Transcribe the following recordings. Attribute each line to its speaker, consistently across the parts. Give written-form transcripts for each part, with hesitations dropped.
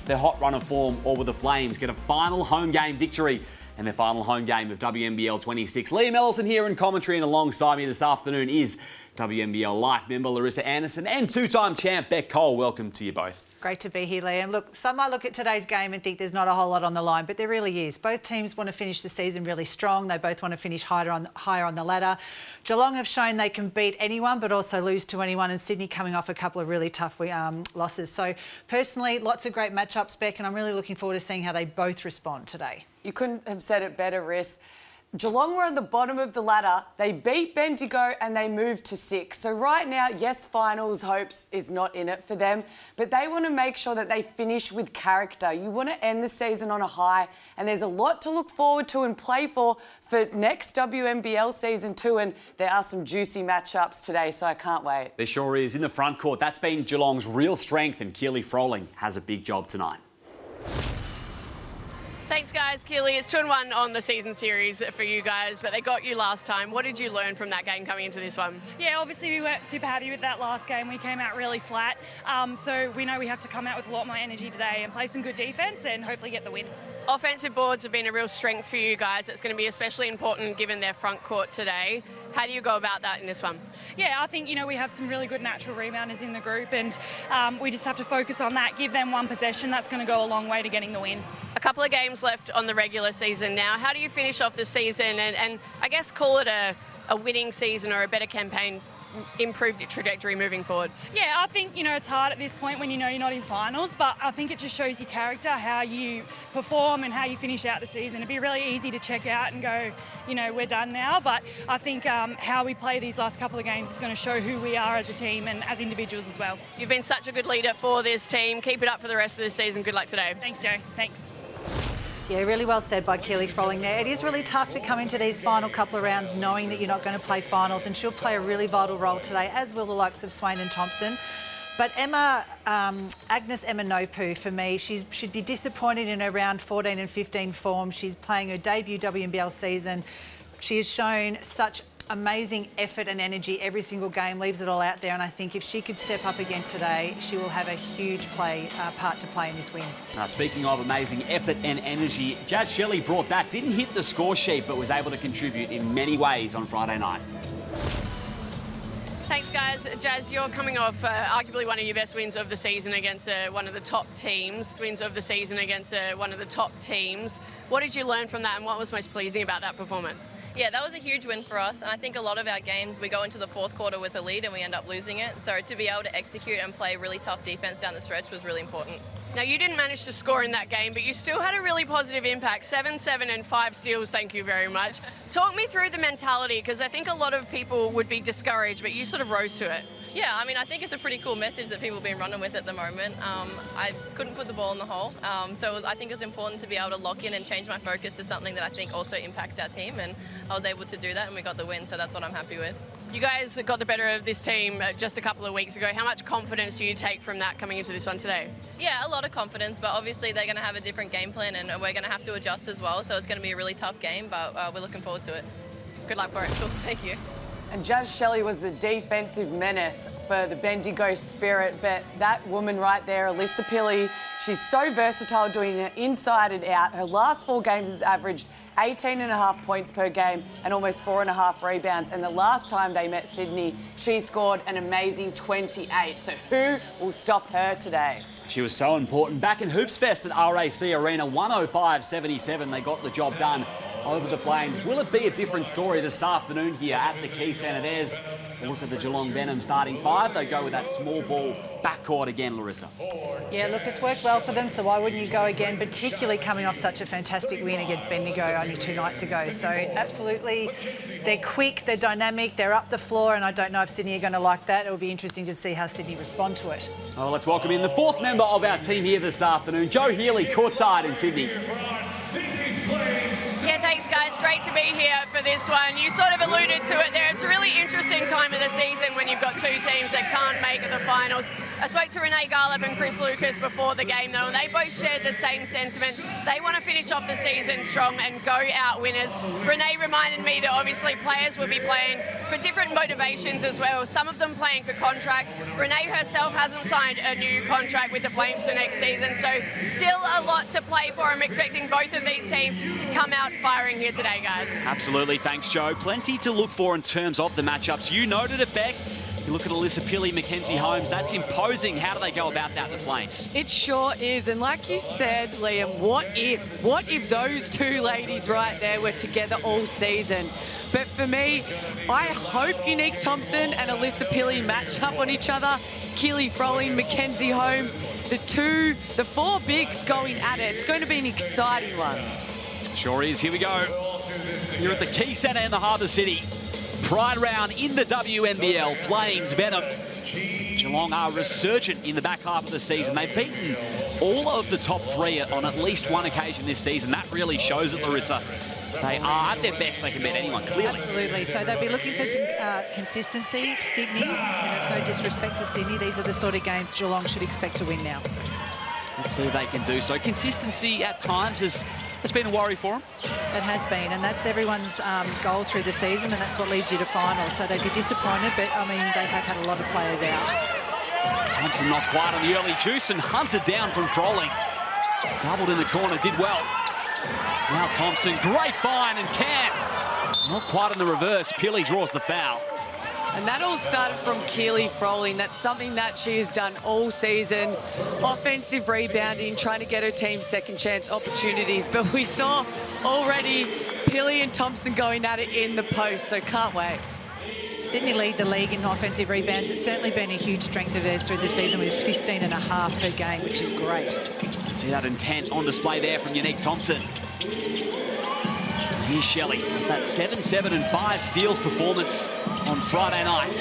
Speaker 1: their hot run of form, or will the Flames get a final home game victory and their final home game of WNBL26? Liam Ellison here in commentary, and alongside me this afternoon is WNBL Life member Larissa Anderson and two-time champ Beck Cole. Welcome to you both.
Speaker 2: Great to be here, Liam. Look, some might look at today's game and think there's not a whole lot on the line, but there really is. Both teams want to finish the season really strong. They both want to finish higher on the ladder. Geelong have shown they can beat anyone but also lose to anyone, and Sydney coming off a couple of really tough losses. So personally, lots of great matchups, Beck, and I'm really looking forward to seeing how they both respond today.
Speaker 3: You couldn't have said it better, Riss. Geelong were at the bottom of the ladder. They beat Bendigo and they moved to 6. So right now, yes, finals hopes is not in it for them, but they want to make sure that they finish with character. You want to end the season on a high, and there's a lot to look forward to and play for next WNBL season 2, and there are some juicy matchups today, so I can't wait.
Speaker 1: There sure is. In the front court, that's been Geelong's real strength, and Keely Froling has a big job tonight.
Speaker 4: Thanks, guys. Keely, it's 2-1 on the season series for you guys, but they got you last time. What did you learn from that game coming into this one?
Speaker 5: Yeah, obviously we weren't super happy with that last game. We came out really flat, so we know we have to come out with a lot more energy today and play some good defence and hopefully get the win.
Speaker 4: Offensive boards have been a real strength for you guys. It's going to be especially important given their front court today. How do you go about that in this one?
Speaker 5: Yeah, I think, we have some really good natural rebounders in the group, and we just have to focus on that, give them one possession. That's going to go a long way to getting the win.
Speaker 4: A couple of games left on the regular season now. How do you finish off the season and I guess call it a winning season or a better campaign, improved trajectory moving forward?
Speaker 5: Yeah, I think, it's hard at this point when you know you're not in finals, but I think it just shows your character, how you perform and how you finish out the season. It'd be really easy to check out and go, we're done now, but I think how we play these last couple of games is going to show who we are as a team and as individuals as well.
Speaker 4: You've been such a good leader for this team. Keep it up for the rest of the season. Good luck today.
Speaker 5: Thanks, Joe. Thanks.
Speaker 2: Yeah, really well said by Keely Froling there. It is really tough to come into these final couple of rounds knowing that you're not going to play finals, and she'll play a really vital role today, as will the likes of Swain and Thompson. But Agnes Emma-Nopu, for me, she'd be disappointed in her round 14 and 15 form. She's playing her debut WNBL season. She has shown such amazing effort and energy every single game, leaves it all out there, and I think if she could step up again today, she will have a huge part to play in this win.
Speaker 1: Speaking of amazing effort and energy, Jazz Shelley brought that, didn't hit the score sheet, but was able to contribute in many ways on Friday night.
Speaker 4: Thanks, guys. Jazz, you're coming off arguably one of your best wins of the season against one of the top teams. What did you learn from that, and what was most pleasing about that performance?
Speaker 6: Yeah, that was a huge win for us, and I think a lot of our games, we go into the fourth quarter with a lead and we end up losing it. So to be able to execute and play really tough defence down the stretch was really important.
Speaker 4: Now, you didn't manage to score in that game, but you still had a really positive impact. 7-7 and 5 steals, thank you very much. Talk me through the mentality, because I think a lot of people would be discouraged, but you sort of rose to it.
Speaker 6: Yeah, I think it's a pretty cool message that people have been running with at the moment. I couldn't put the ball in the hole, so I think it was important to be able to lock in and change my focus to something that I think also impacts our team, and I was able to do that and we got the win, so that's what I'm happy with.
Speaker 4: You guys got the better of this team just a couple of weeks ago. How much confidence do you take from that coming into this one today?
Speaker 6: Yeah, a lot of confidence, but obviously they're going to have a different game plan and we're going to have to adjust as well, so it's going to be a really tough game, but we're looking forward to it.
Speaker 4: Good luck for it.
Speaker 6: Cool, thank you.
Speaker 3: And Jazz Shelley was the defensive menace for the Bendigo Spirit, but that woman right there, Alyssa Pilley, she's so versatile, doing it inside and out. Her last 4 games has averaged 18.5 points per game and almost 4.5 rebounds. And the last time they met Sydney, she scored an amazing 28. So who will stop her today?
Speaker 1: She was so important. Back in Hoops Fest at RAC Arena, 105-77, they got the job done over the Flames. Will it be a different story this afternoon here at the Key Centre? There's a look at the Geelong Venom starting 5. They go with that small ball backcourt again, Larissa.
Speaker 2: Yeah, look, it's worked well for them, so why wouldn't you go again, particularly coming off such a fantastic win against Bendigo only 2 nights ago. So absolutely, they're quick, they're dynamic, they're up the floor, and I don't know if Sydney are going to like that. It'll be interesting to see how Sydney respond to it.
Speaker 1: Oh, let's welcome in the 4th member of our team here this afternoon, Jo Healy, courtside in Sydney.
Speaker 4: Yeah, thanks, guys. Great to be here for this one. You sort of alluded to it there. It's a really interesting time of the season when you've got two teams that can't make it the finals. I spoke to Renee Garlip and Chris Lucas before the game, though, and they both shared the same sentiment. They want to finish off the season strong and go out winners. Renee reminded me that obviously players will be playing for different motivations as well. Some of them playing for contracts. Renee herself hasn't signed a new contract with the Flames for next season, so still a lot to play for. I'm expecting both of these teams to come out firing here today, guys.
Speaker 1: Absolutely, thanks, Joe. Plenty to look for in terms of the matchups. You noted it, Beck. You look at Alyssa Pilley, Mackenzie Holmes, that's imposing. How do they go about that, the Flames?
Speaker 3: It sure is. And like you said, Liam, what if those two ladies right there were together all season? But for me, I hope Unique Thompson and Alyssa Pilley match up on each other. Keely Froling, Mackenzie Holmes, the four bigs going at it. It's going to be an exciting one.
Speaker 1: Sure is. Here we go. You're at the Key Centre in the Harbour City. Pride round in the WNBL. Flames, Venom. Geelong are resurgent in the back half of the season. They've beaten all of the top three on at least one occasion this season. That really shows it, Larissa. They are at their best. They can beat anyone, clearly.
Speaker 2: Absolutely. So they'll be looking for some consistency. Sydney, and it's no disrespect to Sydney, these are the sort of games Geelong should expect to win now.
Speaker 1: Let's see if they can do so. Consistency at times has been a worry for them.
Speaker 2: It has been, and that's everyone's goal through the season, and that's what leads you to finals. So they'd be disappointed, but, I mean, they have had a lot of players out.
Speaker 1: Thompson not quite on the early juice and hunted down from Froling. Doubled in the corner, did well. Now Thompson, great find and can. Not quite in the reverse. Pilley draws the foul.
Speaker 3: And that all started from Keely Froling. That's something that she has done all season. Offensive rebounding, trying to get her team second chance opportunities. But we saw already Pilley and Thompson going at it in the post, so can't wait.
Speaker 2: Sydney lead the league in offensive rebounds. It's certainly been a huge strength of theirs through the season with 15.5 per game, which is great.
Speaker 1: See that intent on display there from Unique Thompson. Here's Shelley, that 7, 7 and 5 steals performance on Friday night.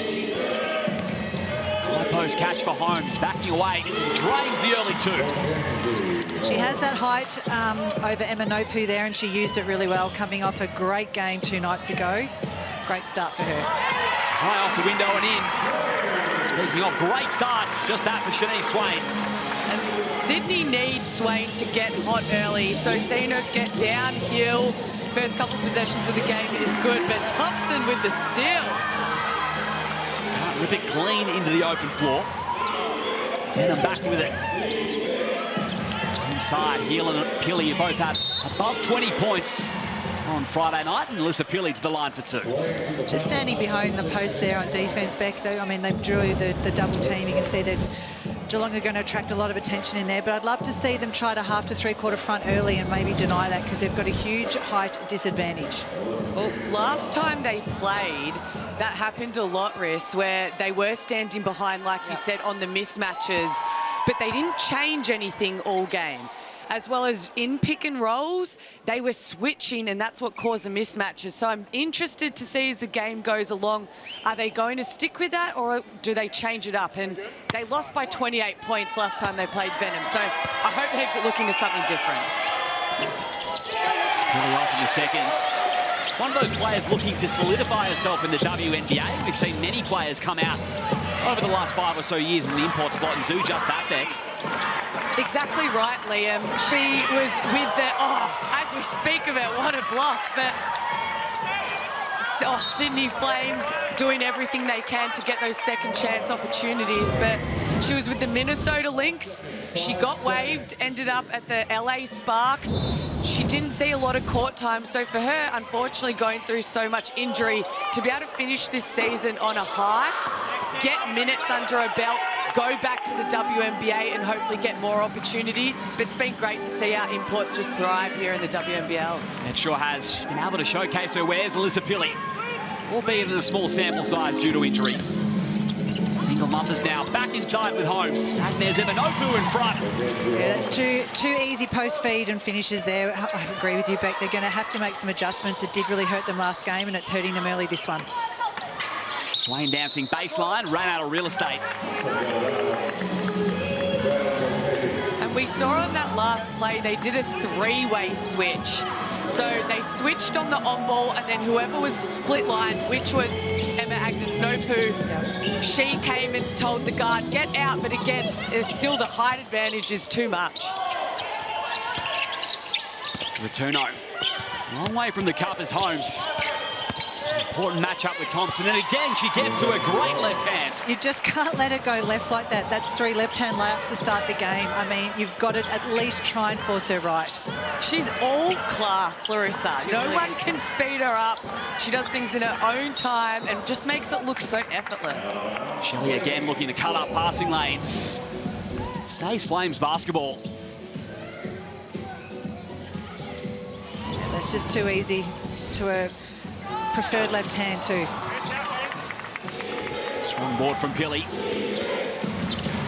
Speaker 1: High post catch for Holmes, backing away, drains the early two.
Speaker 2: She has that height over Emma Nopu there, and she used it really well, coming off a great game 2 nights ago. Great start for her.
Speaker 1: High off the window and in. Speaking of great starts, just that for Shanice Swain.
Speaker 3: And Sydney needs Swain to get hot early, so seeing her get downhill, first couple of possessions of the game is good, but Thompson with the steal.
Speaker 1: Can't rip it clean into the open floor. Venom back with it. Inside, Heel and Pilley both had above 20 points on Friday night, and Alyssa Pilley to the line for 2.
Speaker 2: Just standing behind the post there on defence, Beck, though. I mean, they drew the double team. You can see that Geelong are going to attract a lot of attention in there, but I'd love to see them try to half to three-quarter front early and maybe deny that, because they've got a huge height disadvantage.
Speaker 3: Well, last time they played, that happened a lot, Riss, where they were standing behind, like you said, on the mismatches, but they didn't change anything all game. As well as in pick and rolls, they were switching, and that's what caused the mismatches. So I'm interested to see as the game goes along, are they going to stick with that, or do they change it up? And they lost by 28 points last time they played Venom, so I hope they're looking to something different.
Speaker 1: Really off in the seconds. One of those players looking to solidify herself in the WNBA. We've seen many players come out over the last 5 or so years in the import slot and do just that, Beck.
Speaker 3: Exactly right, Liam. She was with the, as we speak of it, what a block. But Sydney Flames doing everything they can to get those second chance opportunities. But she was with the Minnesota Lynx. She got waived, ended up at the LA Sparks. She didn't see a lot of court time. So for her, unfortunately, going through so much injury, to be able to finish this season on a high, get minutes under her belt, go back to the WNBA and hopefully get more opportunity. But it's been great to see our imports just thrive here in the WNBL.
Speaker 1: It sure has. She's been able to showcase her wares, Alyssa Pilley, albeit in a small sample size due to injury. Single numbers now, back inside with Holmes. And there's Evanopu in front.
Speaker 2: Yeah, that's two easy post feed and finishes there. I agree with you, Beck. They're going to have to make some adjustments. It did really hurt them last game, and it's hurting them early this one.
Speaker 1: Swain bouncing baseline, ran out of real estate.
Speaker 3: And we saw on that last play, they did a 3-way switch. So they switched on the on-ball, and then whoever was split line, which was Emma Agnes-Nopu, she came and told the guard, get out, but again, there's still the height advantage is too much.
Speaker 1: Returno, long way from the cup as Holmes. Important matchup with Thompson, and again she gets to a great left hand.
Speaker 2: You just can't let her go left like that. That's 3 left-hand layups to start the game. I mean, you've got to at least try and force her right.
Speaker 3: She's all class, Larissa. No one can speed her up. She does things in her own time and just makes it look so effortless.
Speaker 1: Shelley again looking to cut up passing lanes. Stays Flames basketball.
Speaker 2: That's just too easy to a preferred left hand too.
Speaker 1: Strong board from Pili.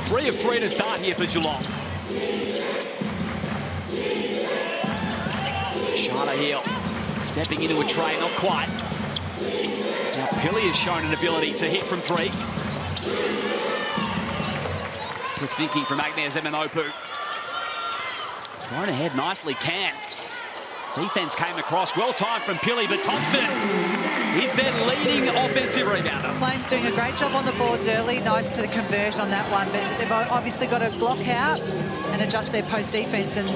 Speaker 1: 3 of 3 to start here for Geelong. Charlotte Hill stepping into a tray, not quite. Now Pili has shown an ability to hit from 3. Quick thinking from Agnes Eminopu. Thrown ahead nicely, Can. Defense came across, well timed from Pili, but Thompson is their leading offensive rebounder.
Speaker 2: Flames doing a great job on the boards early. Nice to convert on that one, but they've obviously got to block out and adjust their post defense, and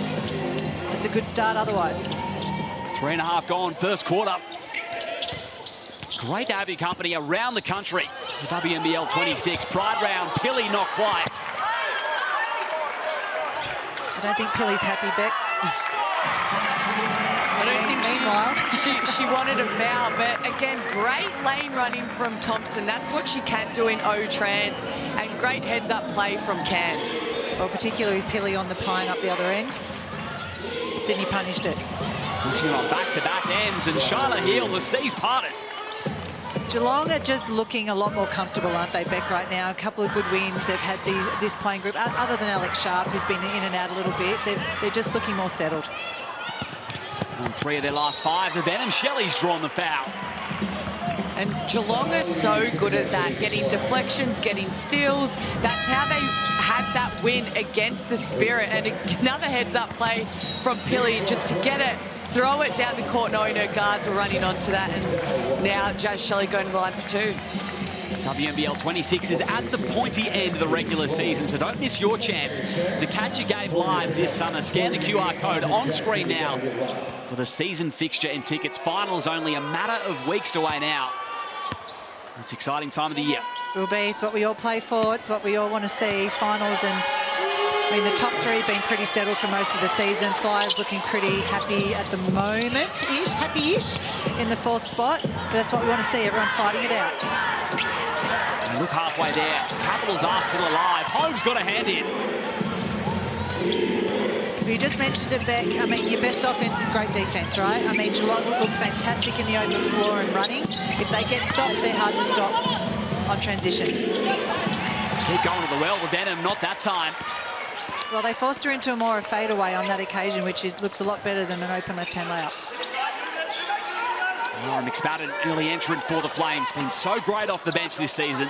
Speaker 2: it's a good start otherwise.
Speaker 1: 3.5 gone, first quarter. Great to have your company around the country. The WNBL26 Pride round, Pili not quite.
Speaker 2: I don't think Pili's happy, Beck.
Speaker 3: I don't think she wanted a foul, but again, great lane running from Thompson. That's what she can do in O-Trans, and great heads-up play from Can.
Speaker 2: Well, particularly with Pili on the pine up the other end. Sydney punished it.
Speaker 1: Pushing on back-to-back ends, and Charlotte Hill, the seas parted.
Speaker 2: Geelong are just looking a lot more comfortable, aren't they, Beck, right now? A couple of good wins. They've had this playing group, other than Alex Sharp, who's been in and out a little bit. They're just looking more settled.
Speaker 1: On 3 of their last 5, the Venom Shelley's drawn the foul.
Speaker 3: And Geelong are so good at that, getting deflections, getting steals. That's how they had that win against the Spirit. And another heads-up play from Pili just to get it, throw it down the court, knowing her guards were running onto that. And now Jazz Shelley going to the line for 2.
Speaker 1: WNBL26 is at the pointy end of the regular season, so don't miss your chance to catch a game live this summer. Scan the QR code on screen now for the season fixture and tickets. Finals only a matter of weeks away now. It's an exciting time of the year.
Speaker 2: Will be. It's what we all play for. It's what we all want to see. Finals, and I mean, the top 3 have been pretty settled for most of the season. Flyers looking pretty happy at the moment-ish, happy-ish in the 4th spot. But that's what we want to see, everyone fighting it out.
Speaker 1: And look halfway there. Capitals are still alive. Holmes got a hand in.
Speaker 2: You just mentioned it, Beck. I mean, your best offense is great defense, right? I mean, Geelong look fantastic in the open floor and running. If they get stops, they're hard to stop on transition.
Speaker 1: Keep going to the well with Venom, not that time.
Speaker 2: Well, they forced her into a more a fadeaway on that occasion, which looks a lot better than an open left-hand layup.
Speaker 1: Lauren McSpadden, early entrant for the Flames. Been so great off the bench this season.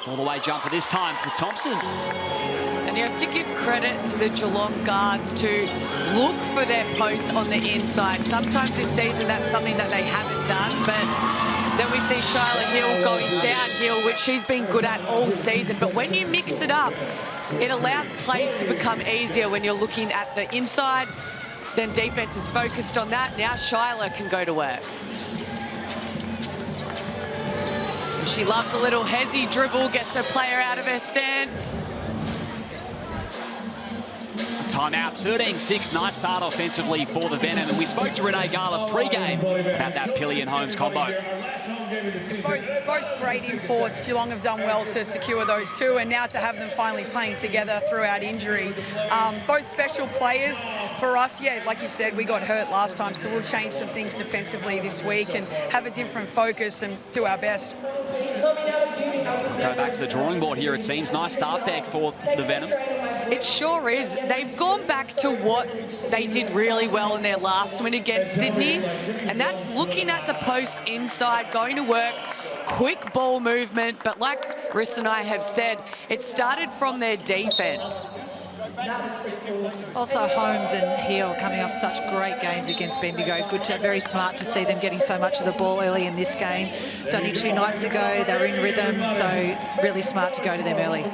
Speaker 1: All-the-way jumper this time for Thompson.
Speaker 3: And you have to give credit to the Geelong guards to look for their posts on the inside. Sometimes this season that's something that they haven't done, but then we see Charlotte Hill going downhill, which she's been good at all season. But when you mix it up, it allows plays to become easier when you're looking at the inside. Then defense is focused on that. Now Shyla can go to work. She loves a little hezzy dribble, gets her player out of her stance.
Speaker 1: Timeout, 13-6, nice start offensively for the Venom. And we spoke to Renee Gala pre-game about that Pili and Holmes combo.
Speaker 7: Both great imports. Geelong have done well to secure those 2, and now to have them finally playing together throughout injury. Both special players for us. Yeah, like you said, we got hurt last time, so we'll change some things defensively this week and have a different focus and do our best.
Speaker 1: Go back to the drawing board here, it seems. Nice start back for the Venom.
Speaker 3: It sure is. They've gone back to what they did really well in their last win against Sydney, and that's looking at the post inside, going to work, quick ball movement, but like Riss and I have said, it started from their defense.
Speaker 2: Also, Holmes and Heel coming off such great games against Bendigo. Very smart to see them getting so much of the ball early in this game. It's only 2 nights ago. They're in rhythm, so really smart to go to them early.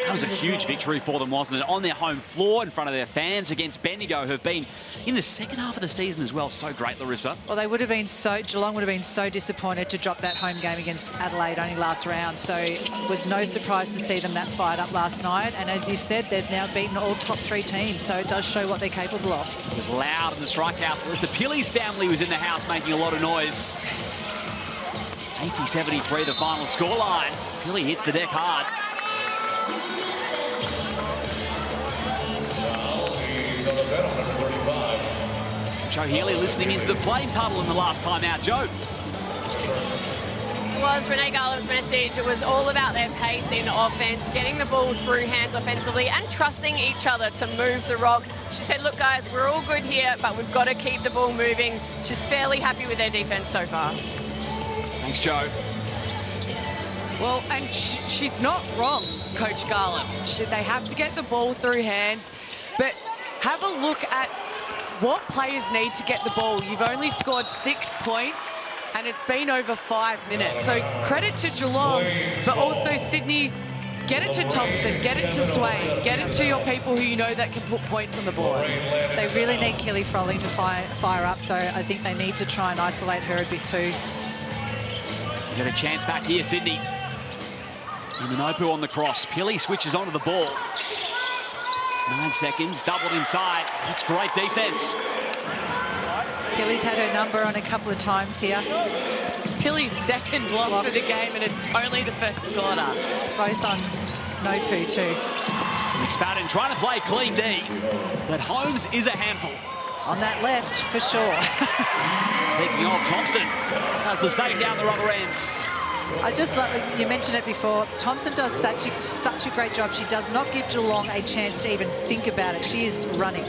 Speaker 1: That was a huge victory for them, wasn't it? On their home floor, in front of their fans against Bendigo, who have been in the second half of the season as well. So great, Larissa.
Speaker 2: Well, Geelong would have been so disappointed to drop that home game against Adelaide only last round. So it was no surprise to see them that fired up last night. And as you said, they've now beaten all top 3 teams. So it does show what they're capable of.
Speaker 1: It was loud in the strike house. Larissa Pilley's family was in the house making a lot of noise. 80-73 the final scoreline. Pilley hits the deck hard. Joe Healy listening into the Flames huddle in the last time out. Joe.
Speaker 4: Was Renee Garland's message. It was all about their pace in offense, getting the ball through hands offensively and trusting each other to move the rock. She said, look, guys, we're all good here, but we've got to keep the ball moving. She's fairly happy with their defense so far.
Speaker 1: Thanks, Joe.
Speaker 3: Well, and she's not wrong, Coach Garland. They have to get the ball through hands, but have a look at what players need to get the ball. You've only scored 6 points, and it's been over 5 minutes. So credit to Geelong, but also Sydney, get it to Thompson, get it to Swain, get it to your people who you know that can put points on the board.
Speaker 2: They really need Kelly Froling to fire up, so I think they need to try and isolate her a bit too.
Speaker 1: You got a chance back here, Sydney. Imanopu on the cross. Pilley switches onto the ball. 9 seconds, doubled inside. That's great defense.
Speaker 2: Pilley's had her number on a couple of times here.
Speaker 3: It's Pilley's second block for the game, and it's only the first quarter.
Speaker 2: Both on Nopu too.
Speaker 1: McSpadden trying to play clean D, but Holmes is a handful.
Speaker 2: On that left, for sure.
Speaker 1: Speaking of, Thompson has the stake down the rubber ends.
Speaker 2: I just love, you mentioned it before, Thompson does such a great job. She does not give Geelong a chance to even think about it. She is running.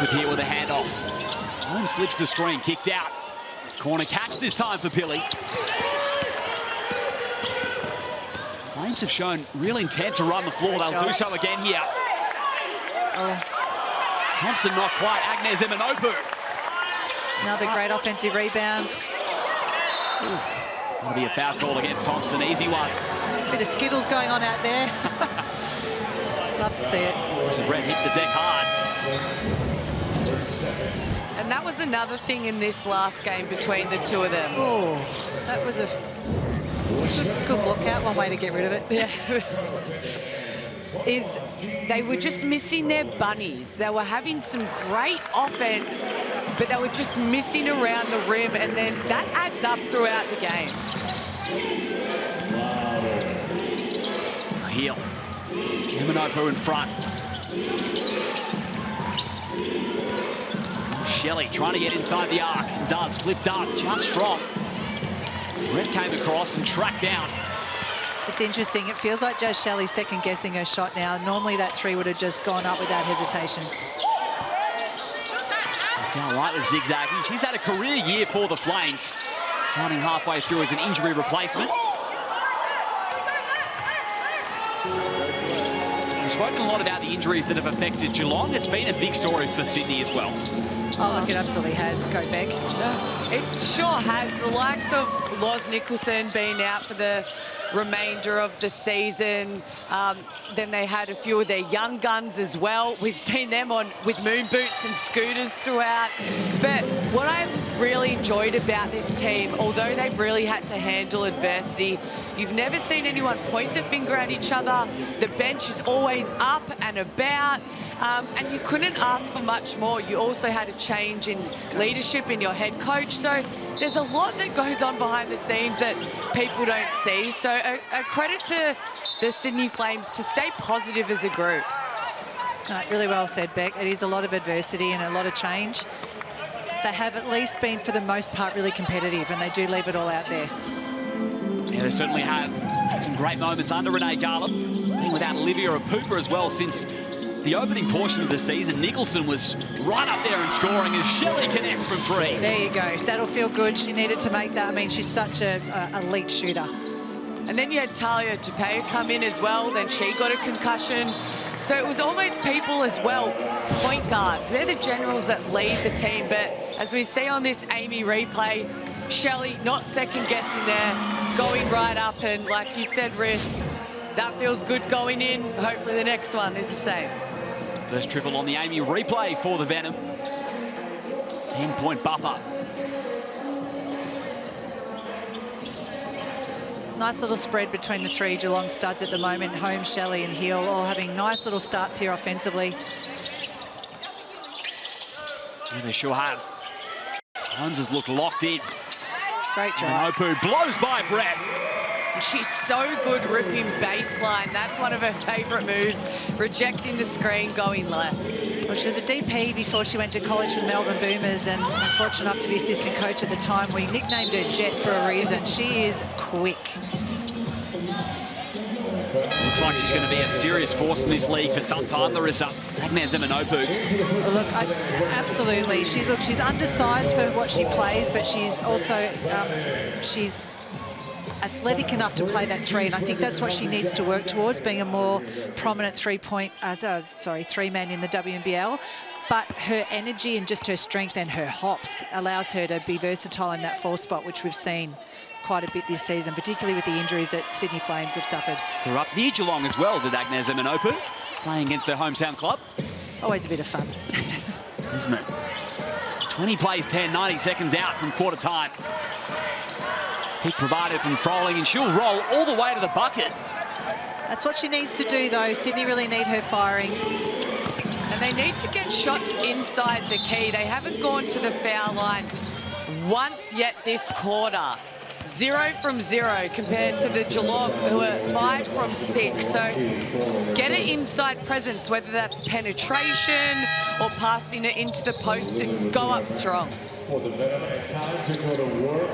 Speaker 1: With here with a handoff. Holmes slips the screen, kicked out. Corner catch this time for Pilley. Flames have shown real intent to run the floor. They'll do so again here.
Speaker 2: Oh.
Speaker 1: Thompson not quite. Agnes Imanopu.
Speaker 2: Another great offensive rebound.
Speaker 1: That'll be a foul call against Thompson. Easy one.
Speaker 2: Bit of skittles going on out there. Love to see it.
Speaker 1: So Brett hit the deck hard.
Speaker 3: And that was another thing in this last game between the two of them.
Speaker 2: Oh, that was a good block out. One way to get rid of it.
Speaker 3: Yeah. They were just missing their bunnies. They were having some great offense, but they were just missing around the rim, and then that adds up throughout the game.
Speaker 1: Heel. Imanopu in front. Shelley trying to get inside the arc. Does. Flipped up. Just strong. Brett came across and tracked down.
Speaker 2: It's interesting. It feels like Jazz Shelley's second-guessing her shot now. Normally that 3 would have just gone up without hesitation.
Speaker 1: Down right with zigzagging. She's had a career year for the Flames. Signing halfway through as an injury replacement. We've spoken a lot about the injuries that have affected Geelong. It's been a big story for Sydney as well.
Speaker 2: Oh, look, it absolutely has. Go back.
Speaker 3: It sure has. The likes of Loz Nicholson being out for the remainder of the season. Then they had a few of their young guns as well. We've seen them with moon boots and scooters throughout. But what I've really enjoyed about this team, although they've really had to handle adversity, you've never seen anyone point the finger at each other. The bench is always up and about. And you couldn't ask for much more. You also had a change in leadership in your head coach. So there's a lot that goes on behind the scenes that people don't see. So a credit to the Sydney Flames to stay positive as a group.
Speaker 2: No, really well said, Beck. It is a lot of adversity and a lot of change. They have at least been, for the most part, really competitive, and they do leave it all out there.
Speaker 1: Yeah, they certainly have had some great moments under Renee Garland. Being without Olivia Apupa as well since the opening portion of the season. Nicholson was right up there and scoring as Shelley connects from 3.
Speaker 2: There you go. That'll feel good. She needed to make that. I mean, she's such a elite shooter.
Speaker 3: And then you had Talia Tupea come in as well. Then she got a concussion. So it was almost people as well, point guards. They're the generals that lead the team. But as we see on this Amy replay, Shelley not second guessing there, going right up. And like you said, Riss, that feels good going in. Hopefully the next one is the same.
Speaker 1: First triple on the Amy replay for the Venom. 10-point buffer.
Speaker 2: Nice little spread between the three Geelong studs at the moment. Holmes, Shelley and Hill all having nice little starts here offensively.
Speaker 1: Yeah, they sure have. Holmes has looked locked in.
Speaker 2: Great job.
Speaker 1: Opu blows by Brett.
Speaker 3: She's so good ripping baseline. That's one of her favourite moves, rejecting the screen, going left.
Speaker 2: Well, she was a DP before she went to college with Melbourne Boomers and was fortunate enough to be assistant coach at the time. We nicknamed her Jet for a reason. She is quick.
Speaker 1: Looks like she's going to be a serious force in this league for some time, Larissa. Agnes Eminopu.
Speaker 2: Well, look, absolutely. She's undersized for what she plays, but she's also she's athletic enough to play that three, and I think that's what she needs to work towards, being a more prominent three-man in the WNBL. But her energy and just her strength and her hops allows her to be versatile in that 4 spot, which we've seen quite a bit this season, particularly with the injuries that Sydney Flames have suffered.
Speaker 1: Grew up near Geelong as well, did Agnes Eminopu, playing against their hometown club.
Speaker 2: Always a bit of fun.
Speaker 1: Isn't it? 20 plays 10, 90 seconds out from quarter time. Pick provided from Froling, and she'll roll all the way to the bucket.
Speaker 2: That's what she needs to do, though. Sydney really need her firing.
Speaker 3: And they need to get shots inside the key. They haven't gone to the foul line once yet this quarter. 0 from 0 compared to the Geelong, who are 5 from 6. So get an inside presence, whether that's penetration or passing it into the post, and go up strong.
Speaker 8: For the Venom, time to go to work.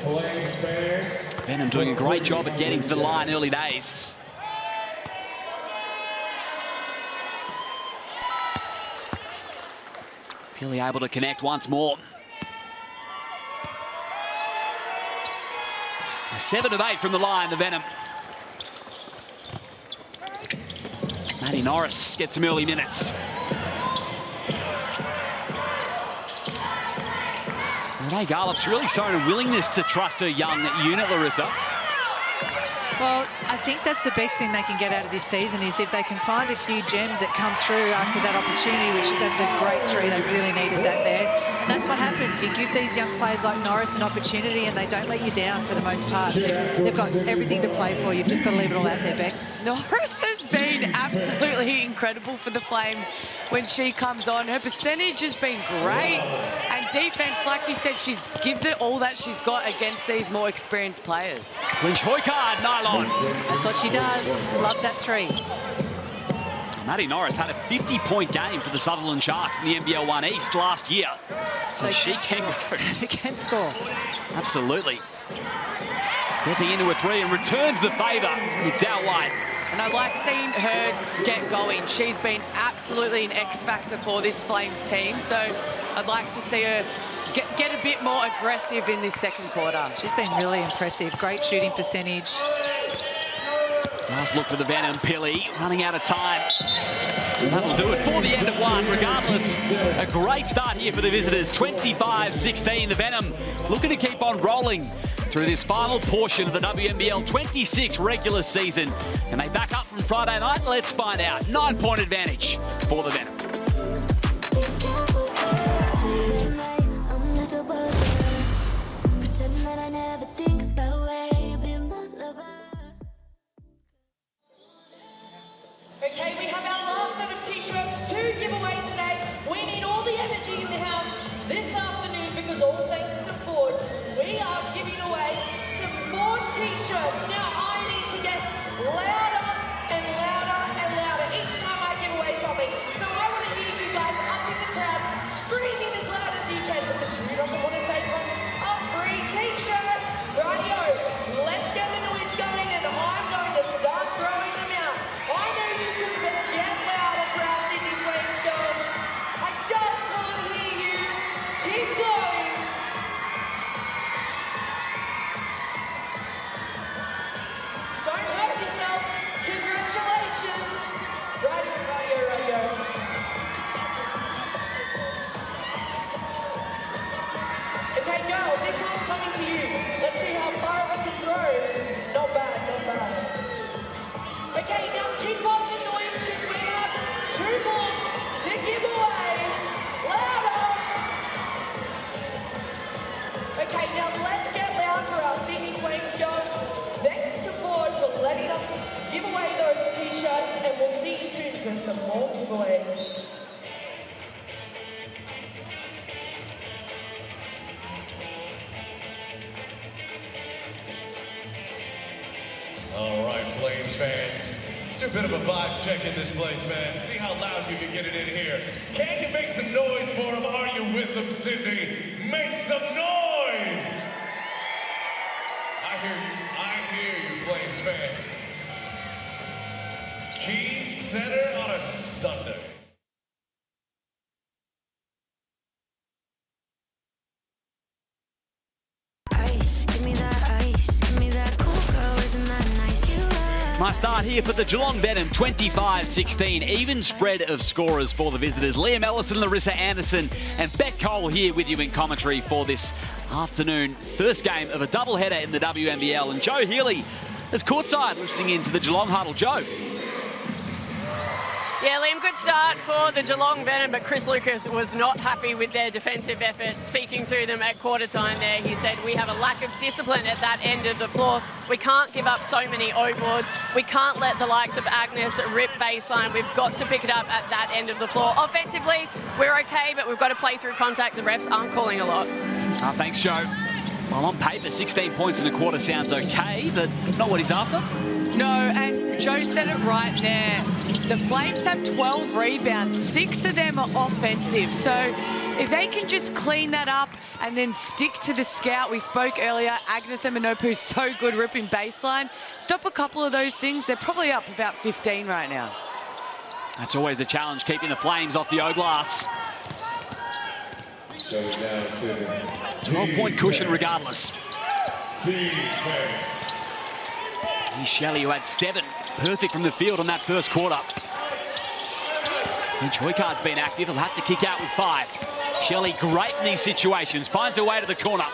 Speaker 8: Flames fans.
Speaker 1: Venom doing a great job at getting to the line early days. Pili able to connect once more. 7 of 8 from the line, the Venom. Maddie Norris gets some early minutes. Renee Garlop's really shown a willingness to trust her young unit, Larissa.
Speaker 2: Well, I think that's the best thing they can get out of this season, is if they can find a few gems that come through after that opportunity, which that's a great three. They really needed that there. And that's what happens. You give these young players like Norris an opportunity and they don't let you down for the most part. They've got everything to play for. You've just got to leave it all out there, Beck.
Speaker 3: Norris has been absolutely incredible for the Flames when she comes on. Her percentage has been great. And defense, like you said, she gives it all that she's got against these more experienced players.
Speaker 1: Clinch Hoykard, nylon.
Speaker 2: That's what she does. Loves that three.
Speaker 1: Maddie Norris had a 50-point game for the Sutherland Sharks in the NBL 1 East last year. So she can go.
Speaker 2: Can score.
Speaker 1: Absolutely. Stepping into a three and returns the favour with Dow White.
Speaker 3: And I like seeing her get going. She's been absolutely an X factor for this Flames team. So I'd like to see her get a bit more aggressive in this second quarter.
Speaker 2: She's been really impressive. Great shooting percentage.
Speaker 1: Last look for the Venom. Pili running out of time. And that'll do it for the end of one. Regardless, a great start here for the visitors. 25-16. The Venom looking to keep on rolling through this final portion of the WNBL 26 regular season. And they back up from Friday night. Let's find out. 9-point advantage for the Venom.
Speaker 9: Okay, we have our last set of t-shirts to give away today. We need all the energy in the house this afternoon because all thanks to Ford, we are giving away some Ford t-shirts. Now I need to get louder and louder and louder each time I give away something. So I want to hear you guys up in the crowd screaming as loud as you can, because who doesn't want to take home a free t-shirt? Rightio, let's get the noise going and I'm going to start throwing them out. I know you can get louder for our Sydney Flames girls. I just can't hear you. Keep going. we'll see you soon for some more giveaways.
Speaker 8: All right, Flames fans. Let's do a bit of a vibe check in this place, man. See how loud you can get it in here. Can you make some noise for them? Are you with them, Sydney? Make some noise! I hear you, Flames fans. Key Center on a Sunday.
Speaker 1: My start here for the Geelong Venom, 25-16. Even spread of scorers for the visitors. Liam Ellison, Larissa Anderson and Beck Cole here with you in commentary for this afternoon. First game of a doubleheader in the WNBL. And Joe Healy is courtside listening in to the Geelong huddle. Joe.
Speaker 4: Yeah, Liam, good start for the Geelong Venom, but Chris Lucas was not happy with their defensive effort. Speaking to them at quarter time there, he said, we have a lack of discipline at that end of the floor. We can't give up so many O-boards. We can't let the likes of Agnes rip baseline. We've got to pick it up at that end of the floor. Offensively, we're okay, but we've got to play through contact. The refs aren't calling a lot.
Speaker 1: Thanks, Joe. Well, on paper, 16 points and a quarter sounds okay, but not what he's after.
Speaker 3: No, and Joe said it right there. The Flames have 12 rebounds. 6 of them are offensive. So if they can just clean that up and then stick to the scout. We spoke earlier, Agnes Eminopu's so good ripping baseline. Stop a couple of those things. They're probably up about 15 right now.
Speaker 1: That's always a challenge, keeping the Flames off the O-glass. 12-point cushion regardless. Here's Shelley, who had 7. Perfect from the field on that first quarter. And Choikard's been active. He'll have to kick out with 5. Shelley, great in these situations. Finds her way to the corner.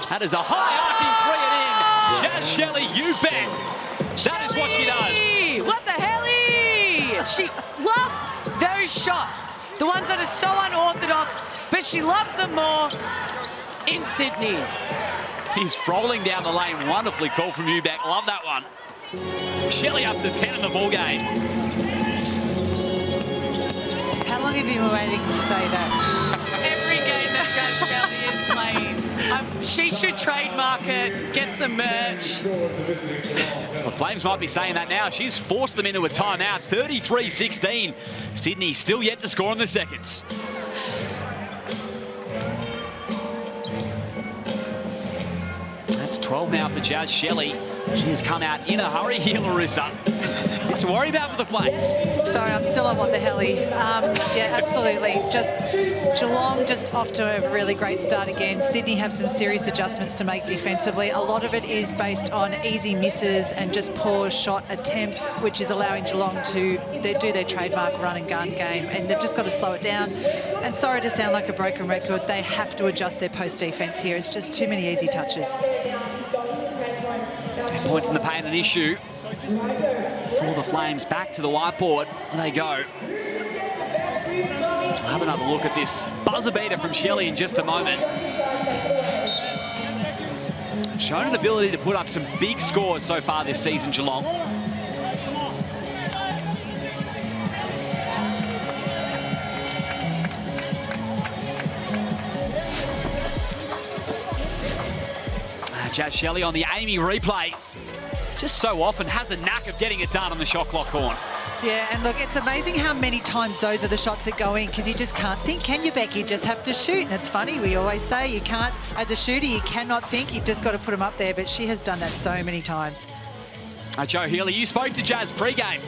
Speaker 1: That is a high arcing 3 and in. Jazz Shelley, you bet. That is what she does.
Speaker 3: What the hell? She loves those shots. The ones that are so unorthodox, but she loves them more in Sydney.
Speaker 1: He's rolling down the lane. Wonderfully called from Eubank. Love that one. Shelley up to 10 in the ball game.
Speaker 2: How long have you been waiting to say that?
Speaker 3: Every game that Jazz Shelley is playing, she should trademark it, get some merch.
Speaker 1: The Flames might be saying that now. She's forced them into a timeout. 33-16. Sydney still yet to score in the seconds. That's 12 now for Jazz Shelley. She has come out in a hurry here, Larissa. It's to worry about for the Flames.
Speaker 2: Sorry, I'm still on what the helly. Yeah, absolutely. Just Geelong just off to a really great start again. Sydney have some serious adjustments to make defensively. A lot of it is based on easy misses and just poor shot attempts, which is allowing Geelong to do their trademark run and gun game. And they've just got to slow it down. And sorry to sound like a broken record, they have to adjust their post defense here. It's just too many easy touches.
Speaker 1: Points in the paint an issue for the Flames. Back to the whiteboard. There they go. We'll have another look at this buzzer beater from Shelley in just a moment. Shown an ability to put up some big scores so far this season, Geelong. Jazz Shelley on the Amy replay. Just so often has a knack of getting it done on the shot clock horn.
Speaker 2: Yeah, and look, it's amazing how many times those are the shots that go in, because you just can't think, can you, Beck? You just have to shoot. And it's funny, we always say you can't, as a shooter, you cannot think. You've just got to put them up there, but she has done that so many times.
Speaker 1: Joe Healy, you spoke to Jazz pre-game.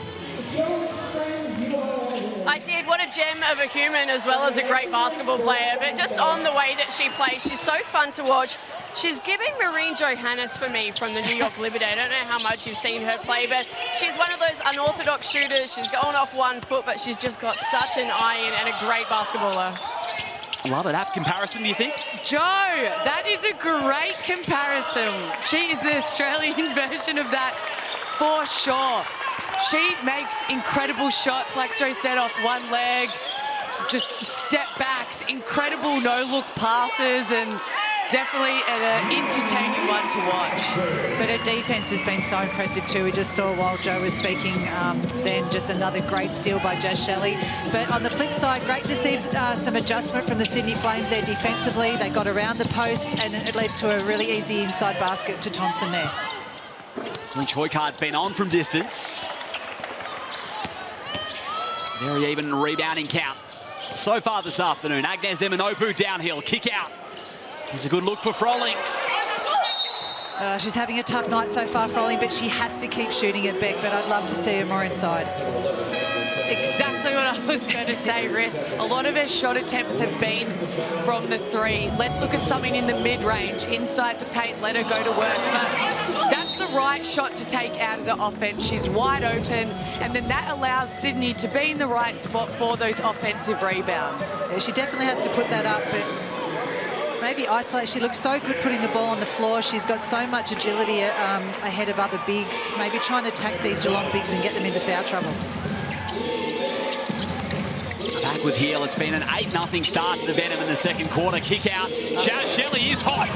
Speaker 4: I did. What a gem of a human as well as a great basketball player. But just on the way that she plays, she's so fun to watch. She's giving Maureen Johannes for me from the New York Liberty. I don't know how much you've seen her play, but she's one of those unorthodox shooters. She's going off 1 foot, but she's just got such an eye in and a great basketballer.
Speaker 1: Love it. Apt comparison, do you think?
Speaker 3: Joe, that is a great comparison. She is the Australian version of that for sure. She makes incredible shots, like Joe said, off one leg, just step backs, incredible no-look passes, and Definitely an entertaining one to watch.
Speaker 2: But her defence has been so impressive too. We just saw while Joe was speaking then just another great steal by Jazz Shelley. But on the flip side, great to see some adjustment from the Sydney Flames there defensively. They got around the post and it led to a really easy inside basket to Thompson there.
Speaker 1: Lynch Hoycard's been on from distance. Very even rebounding count so far this afternoon. Agnes Eminopu downhill, kick out. It's a good look for Froling.
Speaker 2: She's having a tough night so far, Froling, but she has to keep shooting it, Beck, but I'd love to see her more inside.
Speaker 3: Exactly what I was going to say, Riss. A lot of her shot attempts have been from the three. Let's look at something in the mid-range, inside the paint, let her go to work. But that's the right shot to take out of the offense. She's wide open, and then that allows Sydney to be in the right spot for those offensive rebounds.
Speaker 2: Yeah, she definitely has to put that up, but maybe isolate. She looks so good putting the ball on the floor. She's got so much agility ahead of other bigs. Maybe trying to attack these Geelong bigs and get them into foul trouble.
Speaker 1: Back with heel. It's been an 8-0 start to the Venom in the second quarter. Kick out. Jazz Shelley is hot.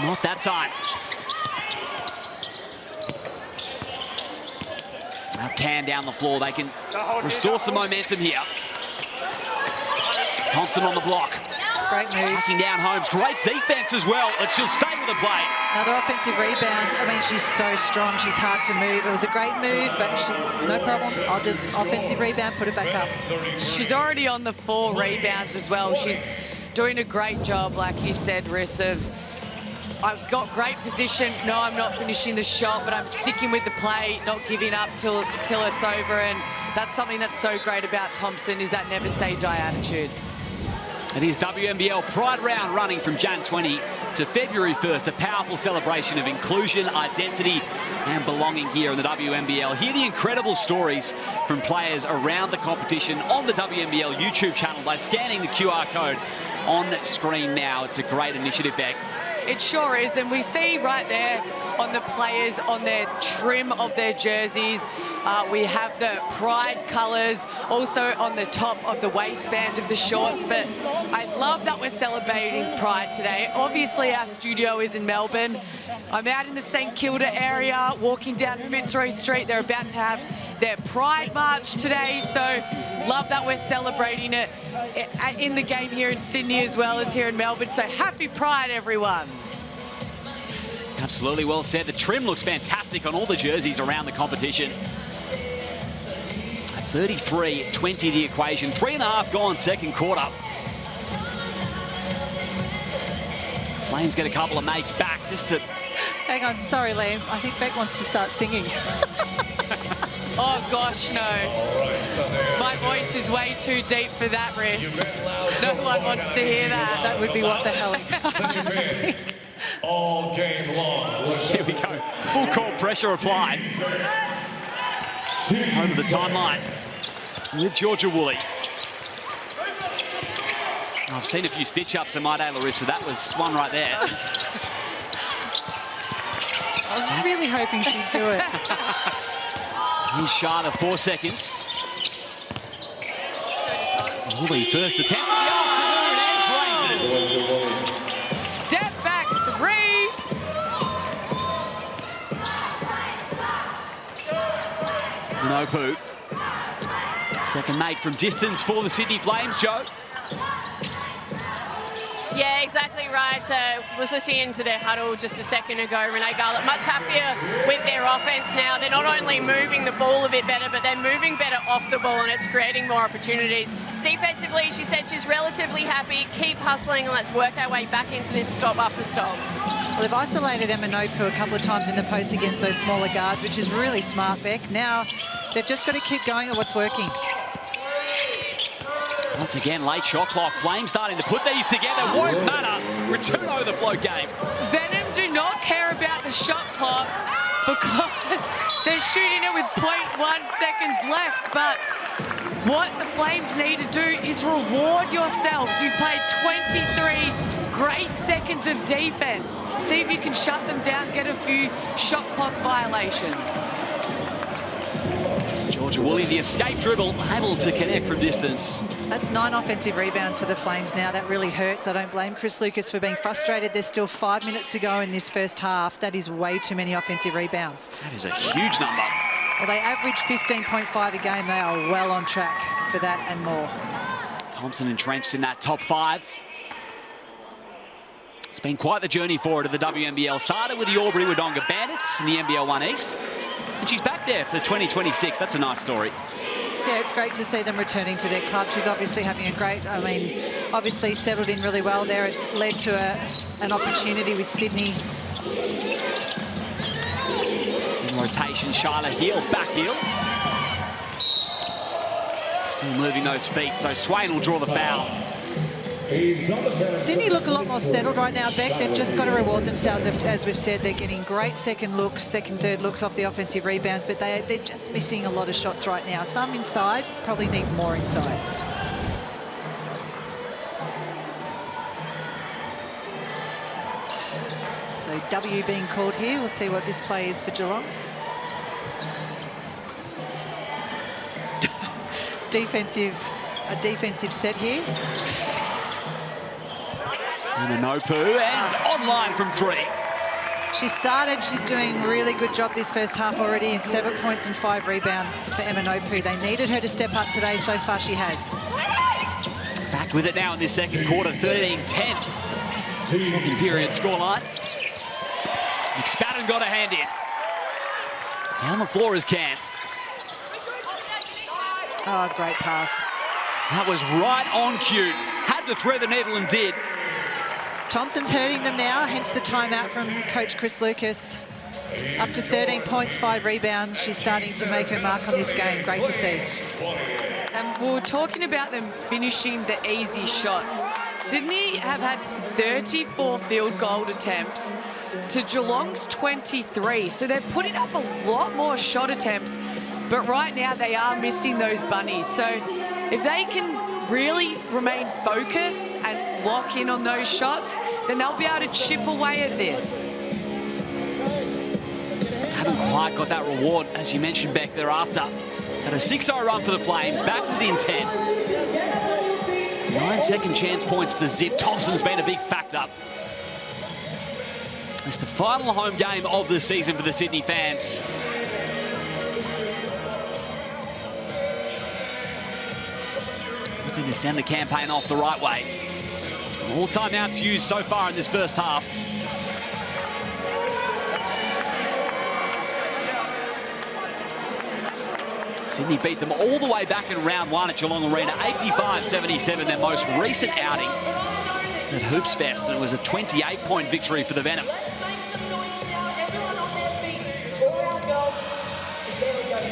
Speaker 1: Not that time. Now Can down the floor. They can restore some momentum here. Thompson on the block.
Speaker 2: Great move.
Speaker 1: Knocking down Holmes. Great defense as well, but she'll stay with the play.
Speaker 2: Another offensive rebound. I mean, she's so strong. She's hard to move. It was a great move, but no problem. I'll just offensive rebound, put it back up.
Speaker 3: She's already on the 4 rebounds as well. She's doing a great job, like you said, Riss, of I've got great position. No, I'm not finishing the shot, but I'm sticking with the play, not giving up till it's over. And that's something that's so great about Thompson, is that never say die attitude.
Speaker 1: It is WNBL Pride Round running from Jan 20 to February 1st. A powerful celebration of inclusion, identity and belonging here in the WNBL. Hear the incredible stories from players around the competition on the WNBL YouTube channel by scanning the QR code on screen now. It's a great initiative, Beck.
Speaker 3: It sure is, and we see right there on the players, on their trim of their jerseys, we have the Pride colours, also on the top of the waistband of the shorts, but I love that we're celebrating Pride today. Obviously, our studio is in Melbourne. I'm out in the St Kilda area, walking down Fitzroy Street. They're about to have their Pride March today, so love that we're celebrating it in the game here in Sydney as well as here in Melbourne. So happy Pride, everyone.
Speaker 1: Absolutely, well said. The trim looks fantastic on all the jerseys around the competition. 33-20 the equation. 3.5 gone second quarter. Flames get a couple of mates back just to...
Speaker 2: Hang on, sorry, Liam. I think Beck wants to start singing.
Speaker 3: Oh, gosh, no. My voice is way too deep for that, Riss. No one wants to hear that.
Speaker 2: That would be what the hell.
Speaker 8: All game long.
Speaker 1: Here we go. Full court pressure applied. Over the timeline with Georgia Woolley. I've seen a few stitch-ups in my day, Larissa. That was one right there.
Speaker 2: I was really hoping she'd do it.
Speaker 1: He's shy of 4 seconds. Woolley first attempt of the afternoon and drains it.
Speaker 3: Step back 3.
Speaker 1: Minopu. Second mate from distance for the Sydney Flames, Joe.
Speaker 4: Yeah, exactly right. Was listening to their huddle just a second ago. Renee Garlett much happier with their offense now. They're not only moving the ball a bit better, but they're moving better off the ball, and it's creating more opportunities. Defensively, she said she's relatively happy. Keep hustling, and let's work our way back into this stop after stop.
Speaker 2: Well, they've isolated Eminopu a couple of times in the post against those smaller guards, which is really smart, Beck. Now they've just got to keep going at what's working.
Speaker 1: Once again, late shot clock. Flames starting to put these together. Won't matter. Return overflow game.
Speaker 3: Venom do not care about the shot clock because they're shooting it with 0.1 seconds left. But what the Flames need to do is reward yourselves. You've played 23 great seconds of defense. See if you can shut them down, get a few shot clock violations.
Speaker 1: Georgia Woolley, the escape dribble, able to connect from distance.
Speaker 2: That's 9 offensive rebounds for the Flames now. That really hurts. I don't blame Chris Lucas for being frustrated. There's still 5 minutes to go in this first half. That is way too many offensive rebounds.
Speaker 1: That is a huge number.
Speaker 2: Well, they average 15.5 a game. They are well on track for that and more.
Speaker 1: Thompson entrenched in that top 5. It's been quite the journey for her to the WNBL. Started with the Albury-Wodonga Bandits in the NBL 1 East. And she's back there for 2026. That's a nice story.
Speaker 2: Yeah, it's great to see them returning to their club. She's obviously having a great, obviously settled in really well there. It's led to an opportunity with Sydney.
Speaker 1: In rotation, Shyla heel, back heel. Still moving those feet, so Swain will draw the foul.
Speaker 2: Sydney look a lot more settled right now, Beck. They've just got to reward themselves. As we've said, they're getting great second looks, second, third looks off the offensive rebounds, but they're just missing a lot of shots right now. Some inside, probably need more inside. So W being called here. We'll see what this play is for Geelong. A defensive set here.
Speaker 1: Manopu, and online from 3.
Speaker 2: She's doing a really good job this first half already, in 7 points and 5 rebounds for Emma Nopu. They needed her to step up today. So far she has.
Speaker 1: Back with it now in this second quarter, 13-10. Second period scoreline. McSpadden got a hand in. Down the floor is Cam.
Speaker 2: Oh, great pass.
Speaker 1: That was right on cue. Had to thread the needle and did.
Speaker 2: Thompson's hurting them now, hence the timeout from coach Chris Lucas. Up to 13 points, 5 rebounds. She's starting to make her mark on this game. Great to see.
Speaker 3: And we were talking about them finishing the easy shots. Sydney have had 34 field goal attempts to Geelong's 23. So they're putting up a lot more shot attempts. But right now they are missing those bunnies. So if they can really remain focused and lock in on those shots, then they'll be able to chip away at this.
Speaker 1: Haven't quite got that reward, as you mentioned, Beck, thereafter. Had a 6-0 run for the Flames, back within 10. 9 second chance points to zip. Thompson's been a big factor. It's the final home game of the season for the Sydney fans. Looking to send the campaign off the right way. All timeouts used so far in this first half. Sydney beat them all the way back in round 1 at Geelong Arena, 85-77, their most recent outing at Hoops Fest, and it was a 28-point victory for the Venom.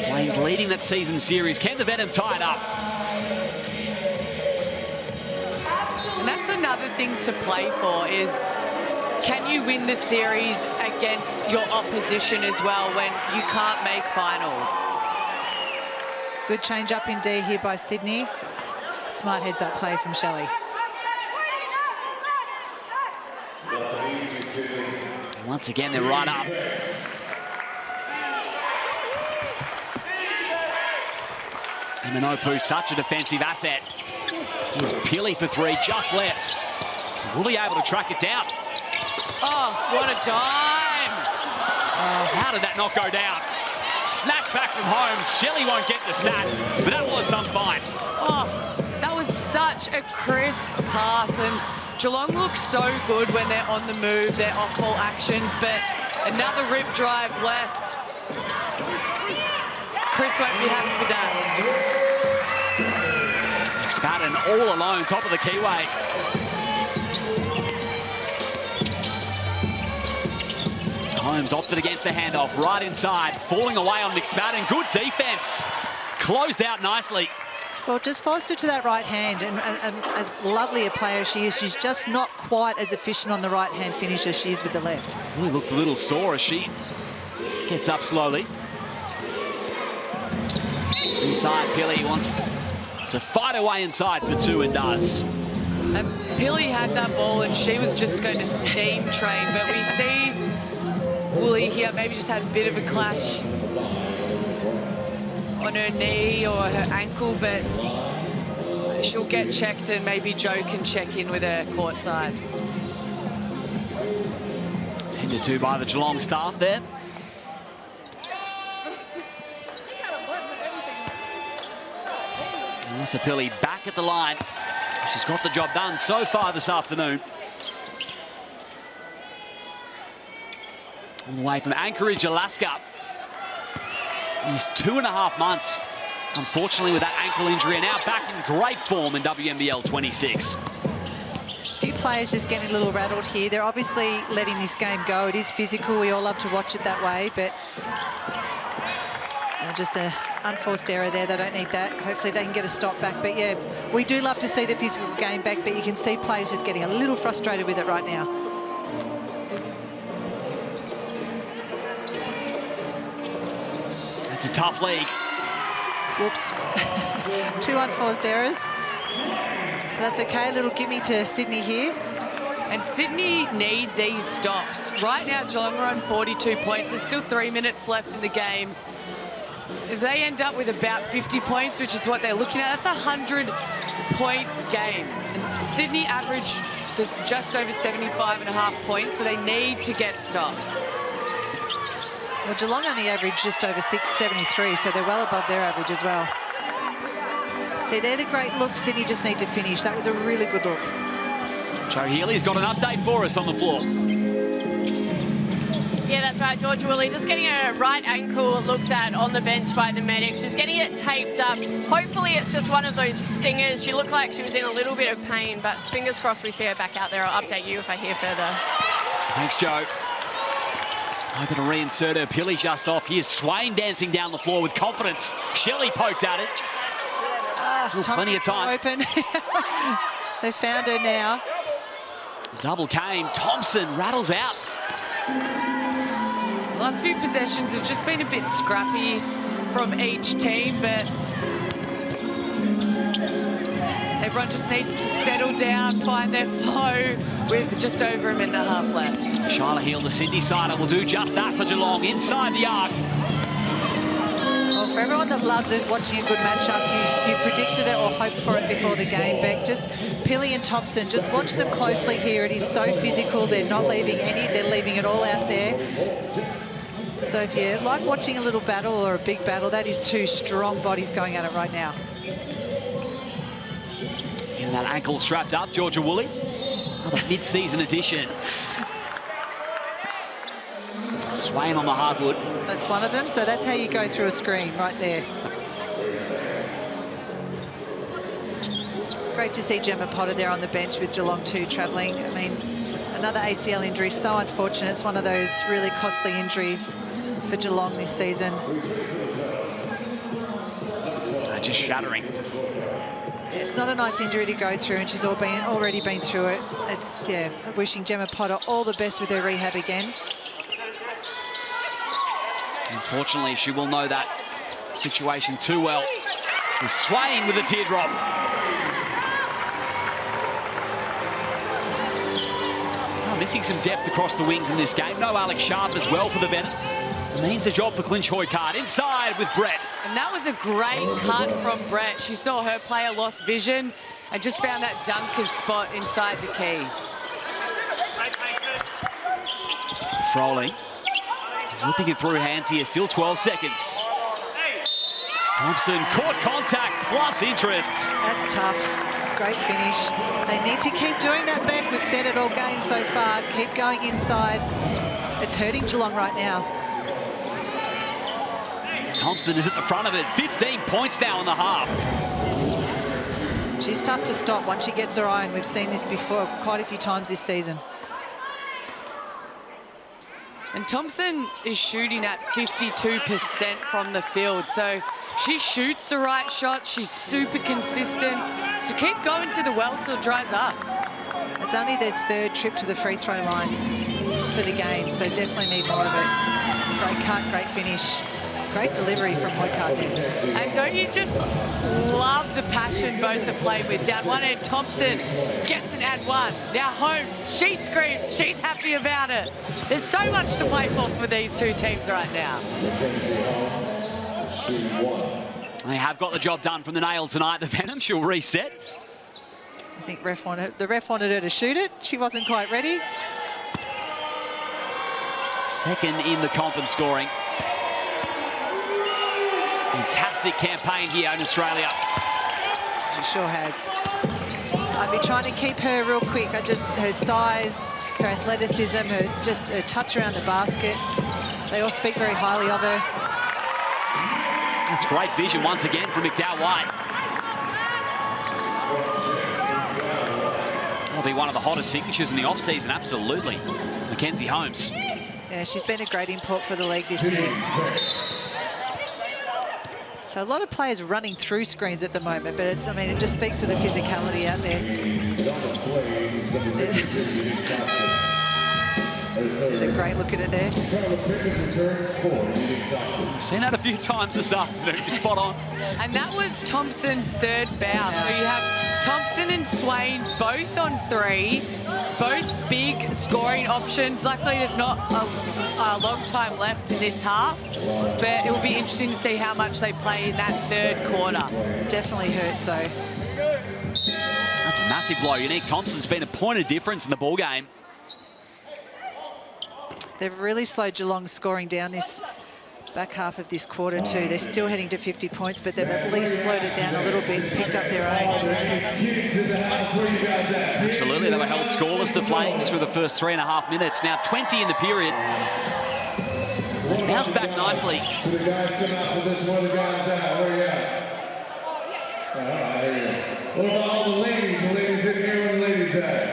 Speaker 1: Flames leading that season series. Can the Venom tie it up?
Speaker 3: And that's another thing to play for, is can you win the series against your opposition as well when you can't make finals?
Speaker 2: Good change up in D here by Sydney. Smart heads up play from Shelley.
Speaker 1: Once again, they're right up. Manopu, such a defensive asset. Here's Pili for 3, just left. Will he be able to track it down?
Speaker 3: Oh, what a dime!
Speaker 1: How did that not go down? Snatched back from Holmes. Shelley won't get the stat, but that was some fight.
Speaker 3: Oh, that was such a crisp pass, and Geelong looks so good when they're on the move, their off-ball actions, but another rip drive left. Chris won't be happy with that.
Speaker 1: McSpadden all alone, top of the keyway. Holmes opted against the handoff, right inside, falling away on McSpadden. Good defense. Closed out nicely.
Speaker 2: Well, just forced her to that right hand, and as lovely a player as she is, she's just not quite as efficient on the right-hand finish as she is with the left.
Speaker 1: Really looked a little sore as she gets up slowly. Inside, Pili wants to fight her way inside for 2 and does.
Speaker 3: Pili had that ball and she was just going to steam train, but we see Woolley here maybe just had a bit of a clash on her knee or her ankle, but she'll get checked and maybe Joe can check in with her courtside.
Speaker 1: Tended to by the Geelong staff there. Alyssa Pilley back at the line. She's got the job done so far this afternoon. All the way from Anchorage, Alaska. He's 2.5 months, unfortunately, with that ankle injury, and now back in great form in WNBL26.
Speaker 2: A few players just getting a little rattled here. They're obviously letting this game go. It is physical. We all love to watch it that way, but just an unforced error there. They don't need that. Hopefully they can get a stop back. But yeah, we do love to see the physical game back, but you can see players just getting a little frustrated with it right now.
Speaker 1: It's a tough league.
Speaker 2: Whoops. 2 unforced errors. That's okay. A little gimme to Sydney here.
Speaker 3: And Sydney need these stops. Right now, Geelong are on 42 points. There's still 3 minutes left in the game. If they end up with about 50 points, which is what they're looking at, that's a 100-point game. And Sydney average just over 75.5 points, so they need to get stops.
Speaker 2: Well, Geelong only averaged just over 673, so they're well above their average as well. See, they're the great looks. Sydney just need to finish. That was a really good look.
Speaker 1: Joe Healy's got an update for us on the floor.
Speaker 4: Yeah, that's right, Georgia Woolley. Just getting her right ankle looked at on the bench by the medics. She's getting it taped up. Hopefully it's just one of those stingers. She looked like she was in a little bit of pain, but fingers crossed we see her back out there. I'll update you if I hear further.
Speaker 1: Thanks, Joe. Hoping to reinsert her. Pilley just off. Here's Swain dancing down the floor with confidence. Shelley poked at it. Still plenty of time.
Speaker 2: Open. They found her now.
Speaker 1: Double came. Thompson rattles out.
Speaker 3: The last few possessions have just been a bit scrappy from each team, but everyone just needs to settle down, find their flow with just over a minute and a half left.
Speaker 1: Shyla Heal, the Sydney sider, will do just that for Geelong inside the arc.
Speaker 2: Well, for everyone that loves it, watching a good matchup, you predicted it or hoped for it before the game, Beck. Just Pilley and Thompson, just watch them closely here. It is so physical. They're not leaving any. They're leaving it all out there. So if you like watching a little battle or a big battle, that is 2 strong bodies going at it right now.
Speaker 1: And that ankle strapped up, Georgia Woolley. Another mid-season addition. Swain on the hardwood.
Speaker 2: That's one of them, so that's how you go through a screen, right there. Great to see Gemma Potter there on the bench with Geelong 2 travelling. I mean, another ACL injury, so unfortunate. It's one of those really costly injuries for Geelong this season.
Speaker 1: Just shattering.
Speaker 2: It's not a nice injury to go through, and she's already been through it. It's, yeah, wishing Gemma Potter all the best with her rehab again.
Speaker 1: Unfortunately, she will know that situation too well. And Swain with a teardrop. Missing some depth across the wings in this game. No Alex Sharp as well for the Venom. It means a job for Clinch Hoycard. Inside with Brett.
Speaker 3: And that was a great cut from Brett. She saw her player lost vision and just found that dunker's spot inside the key.
Speaker 1: Froling. Whipping it through hands here. Still 12 seconds. Thompson caught contact plus interest.
Speaker 2: That's tough. Great finish. They need to keep doing that, Beck. We've said it all game so far. Keep going inside. It's hurting Geelong right now.
Speaker 1: Thompson is at the front of it. 15 points now in the half.
Speaker 2: She's tough to stop once she gets her eye, and we've seen this before quite a few times this season.
Speaker 3: And Thompson is shooting at 52% from the field. So she shoots the right shot. She's super consistent. So keep going to the well till it dries up.
Speaker 2: It's only their 3rd trip to the free throw line for the game, so definitely need more of it. Great cut, great finish. Great delivery from Hoycard there.
Speaker 3: And don't you just love the passion both are playing with? Down one end, Thompson gets an and one. Now Holmes, she screams, she's happy about it. There's so much to play for these two teams right now.
Speaker 1: They have got the job done from the nail tonight. The Venom, she'll reset.
Speaker 2: I think the ref wanted her to shoot it. She wasn't quite ready.
Speaker 1: Second in the comp and scoring. Fantastic campaign here in Australia.
Speaker 2: She sure has. I'd be trying to keep her real quick. Her size, her athleticism, her touch around the basket. They all speak very highly of her.
Speaker 1: That's great vision once again from McDowell White. That'll be one of the hottest signatures in the off-season, absolutely. Mackenzie Holmes.
Speaker 2: Yeah, she's been a great import for the league this year. So a lot of players running through screens at the moment, but it just speaks to the physicality out there. There's a great look at it there.
Speaker 1: Seen that a few times this afternoon. Spot on.
Speaker 3: And that was Thompson's third foul. So you have Thompson and Swain both on 3, both big scoring options. Luckily, there's not a long time left in this half, but it will be interesting to see how much they play in that third quarter.
Speaker 2: Definitely hurts, though.
Speaker 1: That's a massive blow. Unique Thompson's been a point of difference in the ball game.
Speaker 2: They've really slowed Geelong scoring down this back half of this quarter too. They're still heading to 50 points, but they've at least slowed it down a little bit and picked up their own.
Speaker 1: Absolutely, they were held scoreless, the Flames, for the first 3.5 minutes. Now 20 in the period. They bounced back nicely.
Speaker 8: The guys come out for this one, the guys out. Where you at? All right, there you go. What about all the ladies? The ladies in here, where the ladies at?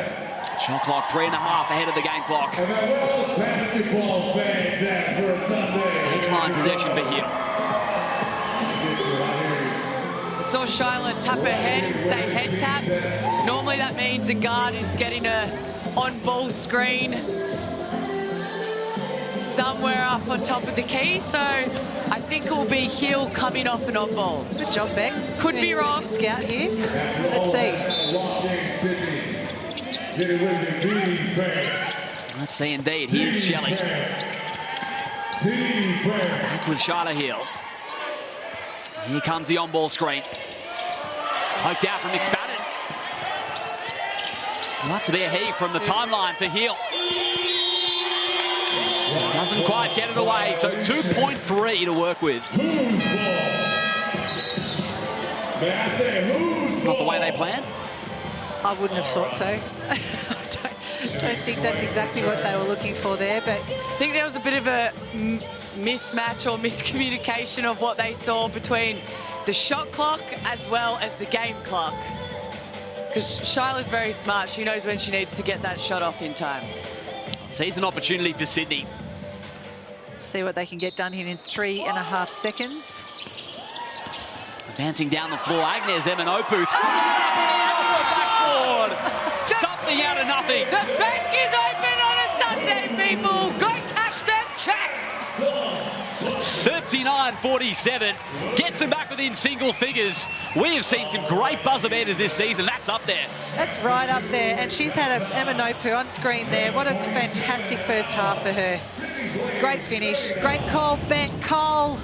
Speaker 1: Shot clock 3.5 ahead of the game clock.
Speaker 8: Basketball fans at for a Sunday.
Speaker 1: Baseline possession for him.
Speaker 3: I saw Charlotte tap her head and say head tap. Normally that means a guard is getting a on-ball screen somewhere up on top of the key. So I think it will be heel coming off an on-ball.
Speaker 2: Good job, Beck.
Speaker 3: Could be wrong.
Speaker 2: Scout here. Let's see.
Speaker 1: Let's see indeed. Here's Shelley. Back with Charlotte Hill. Here comes the on-ball screen. Poked out from McSpadden. Will have to be a heave from the timeline for Hill. Doesn't quite get it away, so 2.3 to work with. Not the way they planned.
Speaker 2: I wouldn't have thought so. I don't think that's exactly what they were looking for there, but
Speaker 3: I think there was a bit of a mismatch or miscommunication of what they saw between the shot clock as well as the game clock. Because Shyla's very smart. She knows when she needs to get that shot off in time.
Speaker 1: Sees an opportunity for Sydney.
Speaker 2: See what they can get done here in 3.5 seconds.
Speaker 1: Advancing down the floor, Agnes Eminopu. Something out of nothing.
Speaker 3: The bank is open on a Sunday, people. Go cash them checks.
Speaker 1: 39-47. Gets them back within single figures. We have seen some great buzzer beaters this season. That's up there.
Speaker 2: That's right up there. And she's had Eminopu on screen there. What a fantastic first half for her. Great finish. Great call, Beck. Cole.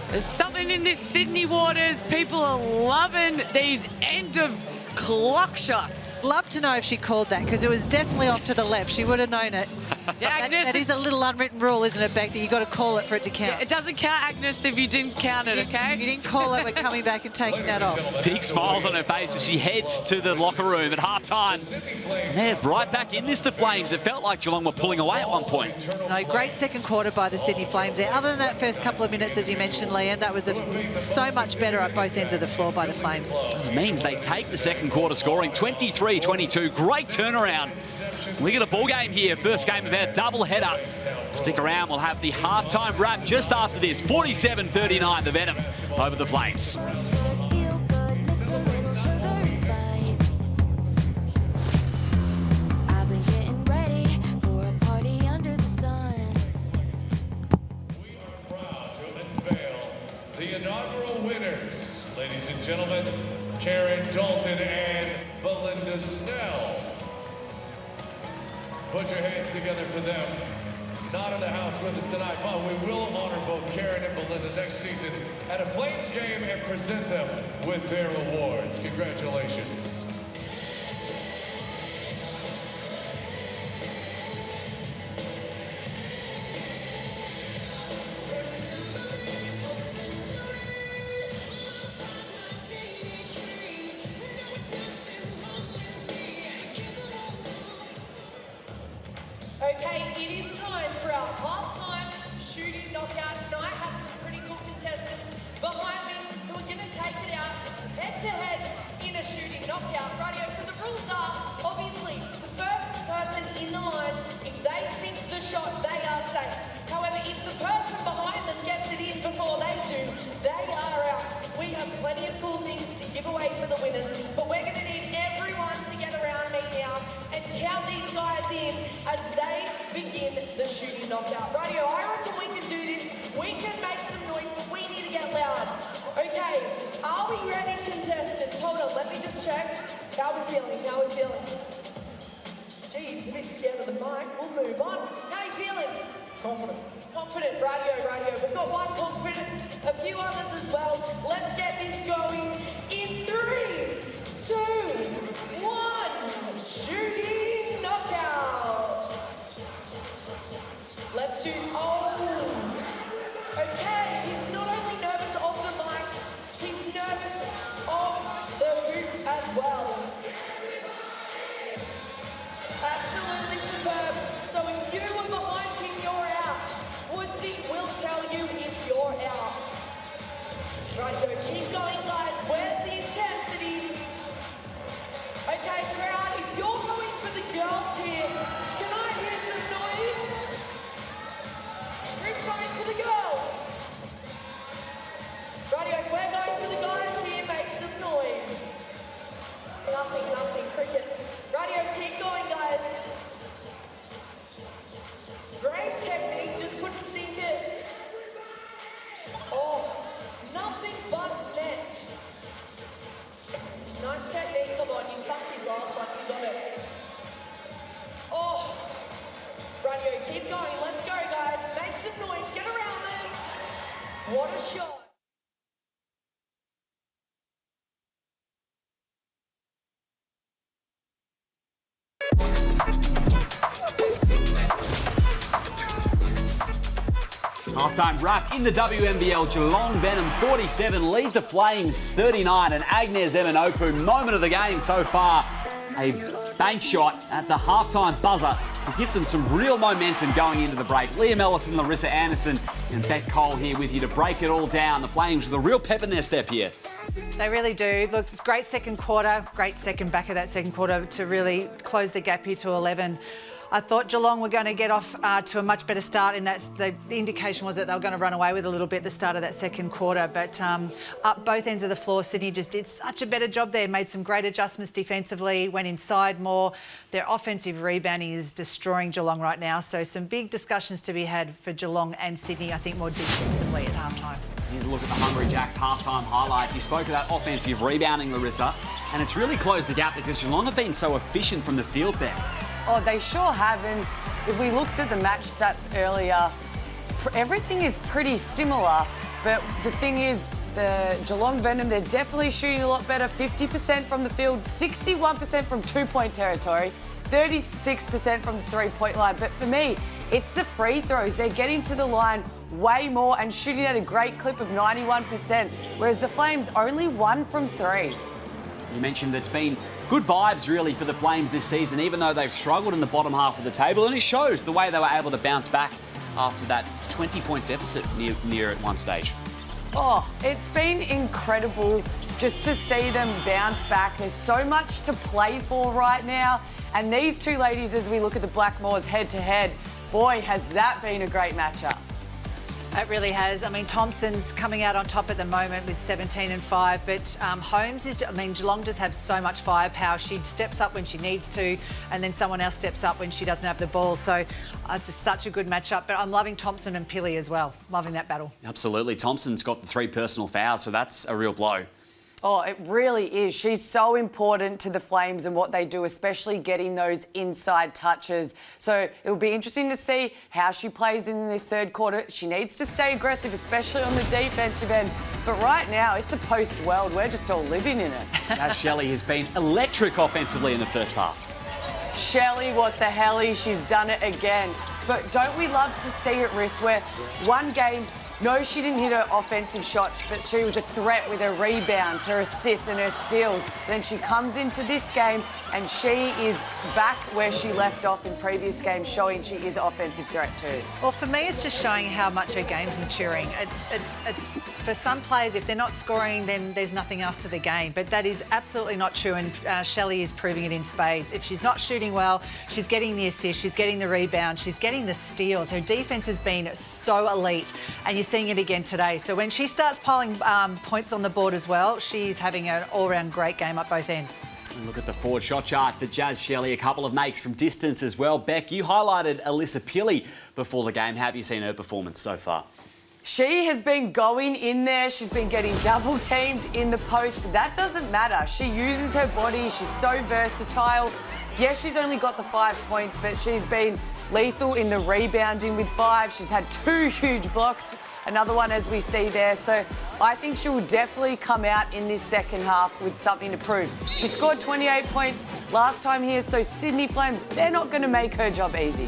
Speaker 3: There's something in this Sydney waters. People are loving these end of clock shots.
Speaker 2: Love to know if she called that, because it was definitely off to the left. She would have known it.
Speaker 3: Yeah, Agnes,
Speaker 2: that is a little unwritten rule, isn't it, Beck, that you've got to call it for it to count.
Speaker 3: Yeah, it doesn't count, Agnes, if you didn't count it, okay?
Speaker 2: If you didn't call it, we're coming back and taking that off.
Speaker 1: Big smiles on her face as she heads to the locker room at half-time. And they're right back in this, the Flames. It felt like Geelong were pulling away at one point.
Speaker 2: No, great second quarter by the Sydney Flames there. Other than that first couple of minutes, as you mentioned, Liam, that was so much better at both ends of the floor by the Flames.
Speaker 1: It means they take the second quarter scoring 23-22. Great turnaround. We get a ball game here. First game of our double-header. Stick around. We'll have the halftime wrap just after this. 47-39, the Venom over the Flames.
Speaker 8: The inaugural winners, ladies and gentlemen, Karen Dalton and Belinda Snell. Put your hands together for them. not in the house with us tonight, but we will honor both Karen and Belinda next season at a Flames game and present them with their awards. Congratulations.
Speaker 9: Okay, it is time for our halftime shooting knockout, and I have some pretty cool contestants behind me who are going to take it out head-to-head in a shooting knockout. Rightio, so the rules are, obviously, the first person in the line, if they sink the shot, they are safe. However, if the person behind them gets it in before they do, they are out. We have plenty of cool things to give away for the winners, but we're going to need everyone to get around me now and count these guys in as they begin the shooting knockout. Rightio, I reckon we can do this. We can make some noise, but we need to get loud. Okay, are we ready, contestants? Hold on, let me just check. How are we feeling? How are we feeling? Geez, a bit scared of the mic. We'll move on. How are you feeling? Confident. Confident, rightio. We've got one confident, a few others as well. Let's get this going in 3, 2, 1. Shooting knockout. Let's do, okay, he's not only nervous of the mic, he's nervous of the hoop as well. Absolutely superb. So if you were behind him, you're out. Woodsy will tell you if you're out. Right, so keep going, guys. Where's the intensity? Okay, crowd, if you're going for the girls here, can I hear some noise? Who's going for the girls? Rightio, if we're going for the guys here, make some noise. Nothing, crickets. Rightio, keep going, guys. Great technique, just couldn't sink it. Oh, nothing but net. Nice technique, come on, you sucked his last one, you got it. Oh, rightio, keep going, let's go guys, make some noise, get around them. What a shot.
Speaker 1: Halftime wrap in the WNBL. Geelong Venom 47 lead the Flames 39, and Agnes Eminoku, moment of the game so far, a bank shot at the halftime buzzer to give them some real momentum going into the break. Liam Ellison, Larissa Anderson and Beth Cole here with you to break it all down. The Flames with a real pep in their step here.
Speaker 2: They really do. Look, great second quarter, great second back of that second quarter to really close the gap here to 11. I thought Geelong were going to get off to a much better start, and the indication was that they were going to run away with a little bit at the start of that second quarter. But up both ends of the floor, Sydney just did such a better job there, made some great adjustments defensively, went inside more. Their offensive rebounding is destroying Geelong right now. So some big discussions to be had for Geelong and Sydney, I think, more defensively at halftime.
Speaker 1: Here's a look at the Hungry Jacks halftime highlights. You spoke of that offensive rebounding, Larissa, and it's really closed the gap because Geelong have been so efficient from the field there.
Speaker 3: Oh, they sure have, and if we looked at the match stats earlier, everything is pretty similar, but the thing is, the Geelong Venom, they're definitely shooting a lot better, 50% from the field, 61% from two-point territory, 36% from the three-point line, but for me, it's the free throws. They're getting to the line way more and shooting at a great clip of 91%, whereas the Flames only 1 from 3.
Speaker 1: You mentioned it's been good vibes, really, for the Flames this season, even though they've struggled in the bottom half of the table. And it shows the way they were able to bounce back after that 20-point deficit near at one stage.
Speaker 3: Oh, it's been incredible just to see them bounce back. There's so much to play for right now. And these two ladies, as we look at the Blackmores head-to-head, boy, has that been a great matchup.
Speaker 2: It really has. I mean, Thompson's coming out on top at the moment with 17 and 5, but Holmes is, Geelong just have so much firepower. She steps up when she needs to, and then someone else steps up when she doesn't have the ball. So it's such a good matchup, but I'm loving Thompson and Pilley as well. Loving that battle.
Speaker 1: Absolutely. Thompson's got the 3 personal fouls, so that's a real blow.
Speaker 3: Oh, it really is. She's so important to the Flames and what they do, especially getting those inside touches. So it'll be interesting to see how she plays in this third quarter. She needs to stay aggressive, especially on the defensive end. But right now, it's a post-world. We're just all living in it.
Speaker 1: Jazz Shelley has been electric offensively in the first half.
Speaker 3: Shelley, what the helly, she's done it again. But don't we love to see it, Riss, where one game, no, she didn't hit her offensive shots, but she was a threat with her rebounds, her assists and her steals. Then she comes into this game and she is back where she left off in previous games, showing she is offensive threat too.
Speaker 2: Well, for me, it's just showing how much her game's maturing. It's for some players, if they're not scoring, then there's nothing else to the game. But that is absolutely not true, and Shelley is proving it in spades. If she's not shooting well, she's getting the assist, she's getting the rebound, she's getting the steals. Her defence has been so elite, and you're seeing it again today. So when she starts piling points on the board as well, she's having an all-round great game at both ends.
Speaker 1: And look at the forward shot chart for Jazz Shelley. A couple of makes from distance as well. Beck, you highlighted Alyssa Pilley before the game. How have you seen her performance so far?
Speaker 3: She has been going in there. She's been getting double teamed in the post, but that doesn't matter. She uses her body. She's so versatile. Yes, she's only got the 5 points, but she's been lethal in the rebounding with 5. She's had 2 huge blocks, another one as we see there. So I think she will definitely come out in this second half with something to prove. She scored 28 points last time here, so Sydney Flames, they're not going to make her job easy.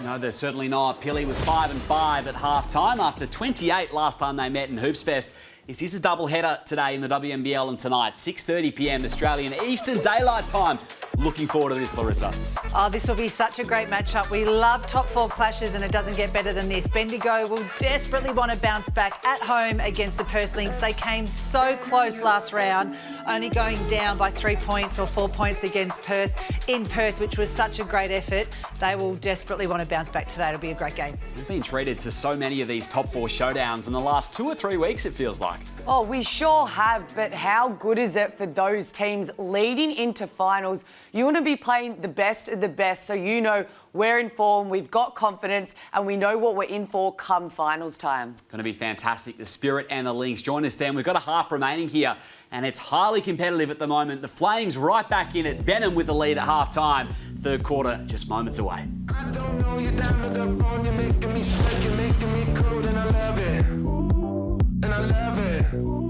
Speaker 1: No, they're certainly not. Pilley with 5 and 5 at half-time after 28 last time they met in Hoops Fest. It is a double-header today in the WNBL and tonight, 6:30 p.m. Australian Eastern Daylight Time. Looking forward to this, Larissa.
Speaker 2: Oh, this will be such a great matchup. We love top 4 clashes, and it doesn't get better than this. Bendigo will desperately want to bounce back at home against the Perth Lynx. They came so close last round, only going down by 3 points or 4 points against Perth in Perth, which was such a great effort. They will desperately want to bounce back today. It'll be a great game.
Speaker 1: We've been treated to so many of these top 4 showdowns in the last 2 or 3 weeks, it feels like.
Speaker 3: Oh, we sure have, but how good is it for those teams leading into finals? You want to be playing the best of the best, so you know we're in form, we've got confidence, and we know what we're in for come finals time.
Speaker 1: Going to be fantastic. The Spirit and the Lynx join us then. We've got a half remaining here, and it's highly competitive at the moment. The Flames right back in it. Venom with the lead at half-time. Third quarter just moments away.
Speaker 10: I don't know you down to the bone, you're making me sweat, you're making me cold, and I love it. Ooh, and I love it. Ooh,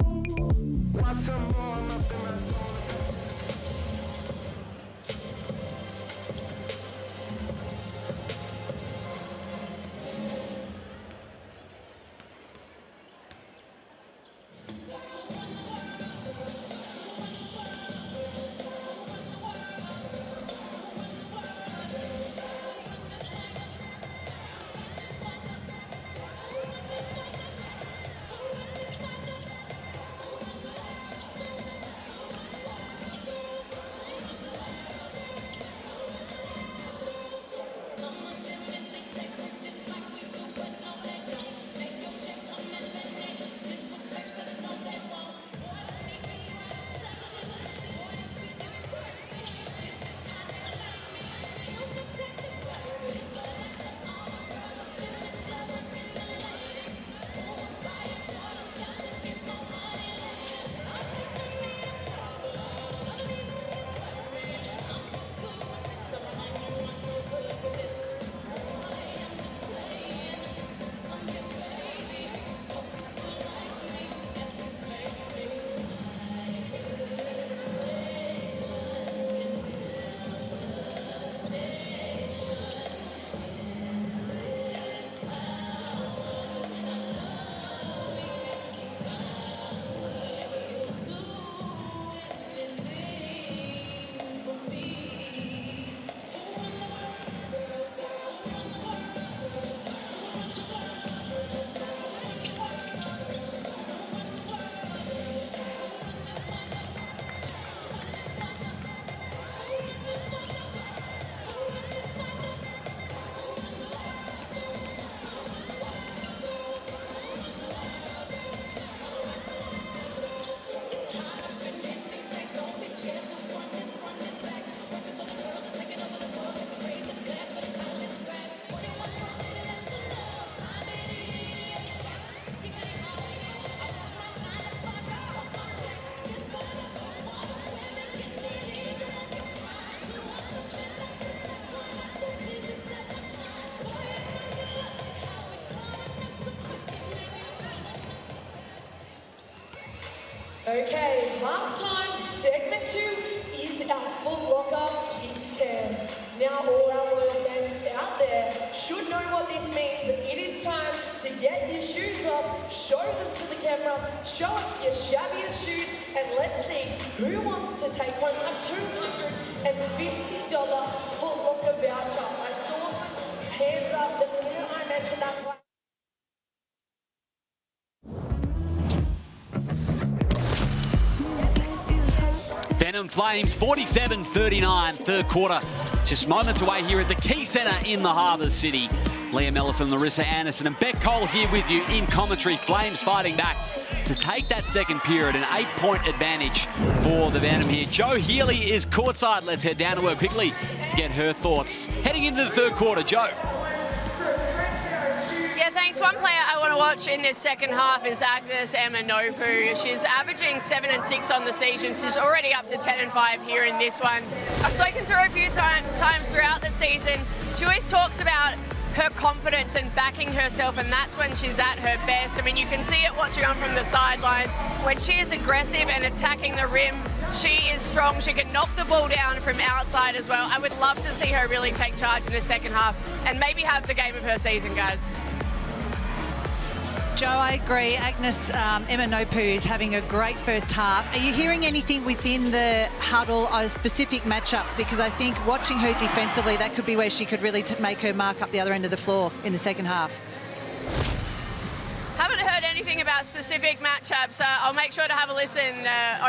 Speaker 10: want some more, I'm up in my soul.
Speaker 9: Okay, halftime segment 2 is our Foot Locker Kicks Cam. Now all our loyal fans out there should know what this means. It is time to get your shoes off, show them to the camera, show us your shabbiest shoes, and let's see who wants to take home a $250 Foot Locker voucher. I saw some hands up the minute I mentioned that.
Speaker 1: Venom Flames 47-39, third quarter. Just moments away here at the Key Centre in the Harbour City. Liam Ellison, Larissa Anderson and Beck Cole here with you in commentary. Flames fighting back to take that second period, an 8-point advantage for the Venom here. Jo Healy is courtside. Let's head down to her quickly to get her thoughts. Heading into the third quarter, Jo.
Speaker 4: Yeah, thanks. One player I want to watch in this second half is Agnes Emanopu. She's averaging 7 and 6 on the season. She's already up to 10 and 5 here in this one. I've spoken to her a few times throughout the season. She always talks about her confidence and backing herself, and that's when she's at her best. I mean, you can see it watching on from the sidelines. When she is aggressive and attacking the rim, she is strong. She can knock the ball down from outside as well. I would love to see her really take charge in the second half and maybe have the game of her season, guys.
Speaker 2: Jo, I agree. Agnes Emanopu is having a great first half. Are you hearing anything within the huddle of specific matchups? Because I think watching her defensively, that could be where she could really make her mark up the other end of the floor in the second half.
Speaker 4: Haven't heard anything about specific matchups. I'll make sure to have a listen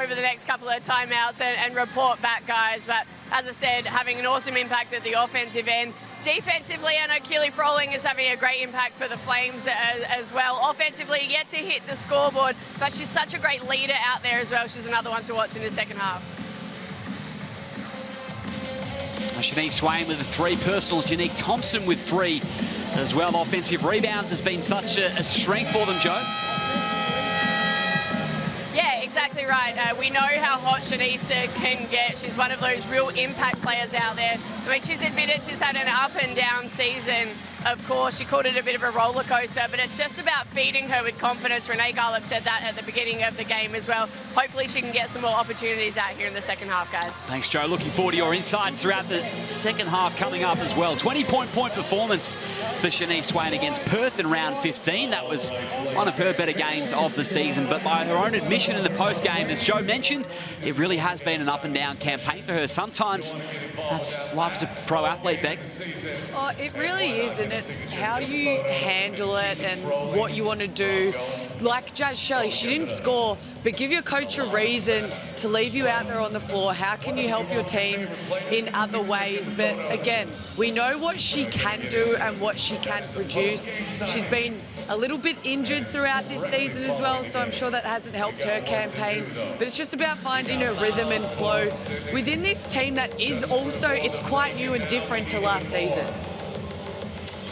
Speaker 4: over the next couple of timeouts and report back, guys. But as I said, having an awesome impact at the offensive end. Defensively, I know Keely Froling is having a great impact for the Flames as well. Offensively, yet to hit the scoreboard, but she's such a great leader out there as well. She's another one to watch in the second half.
Speaker 1: Shanice Swain with the 3 personals. Janique Thompson with 3 as well. Offensive rebounds has been such a strength for them, Jo.
Speaker 4: Yeah, exactly right. We know how hot Shanice can get. She's one of those real impact players out there. I mean, she's admitted she's had an up and down season. Of course, she called it a bit of a roller coaster, but it's just about feeding her with confidence. Renee Garlop said that at the beginning of the game as well. Hopefully she can get some more opportunities out here in the second half, guys.
Speaker 1: Thanks, Jo. Looking forward to your insights throughout the second half coming up as well. 20-point performance for Shanice Swain against Perth in round 15. That was one of her better games of the season, but by her own admission in the post-game, as Jo mentioned, it really has been an up-and-down campaign for her. Sometimes that's life as a pro athlete, Beck.
Speaker 3: Oh, it really is, and it's how you handle it and what you want to do. Like Jazz Shelley, she didn't score, but give your coach a reason to leave you out there on the floor. How can you help your team in other ways? But again, we know what she can do and what she can produce. She's been a little bit injured throughout this season as well, so I'm sure that hasn't helped her campaign. But it's just about finding her rhythm and flow within this team that is also, it's quite new and different to last season.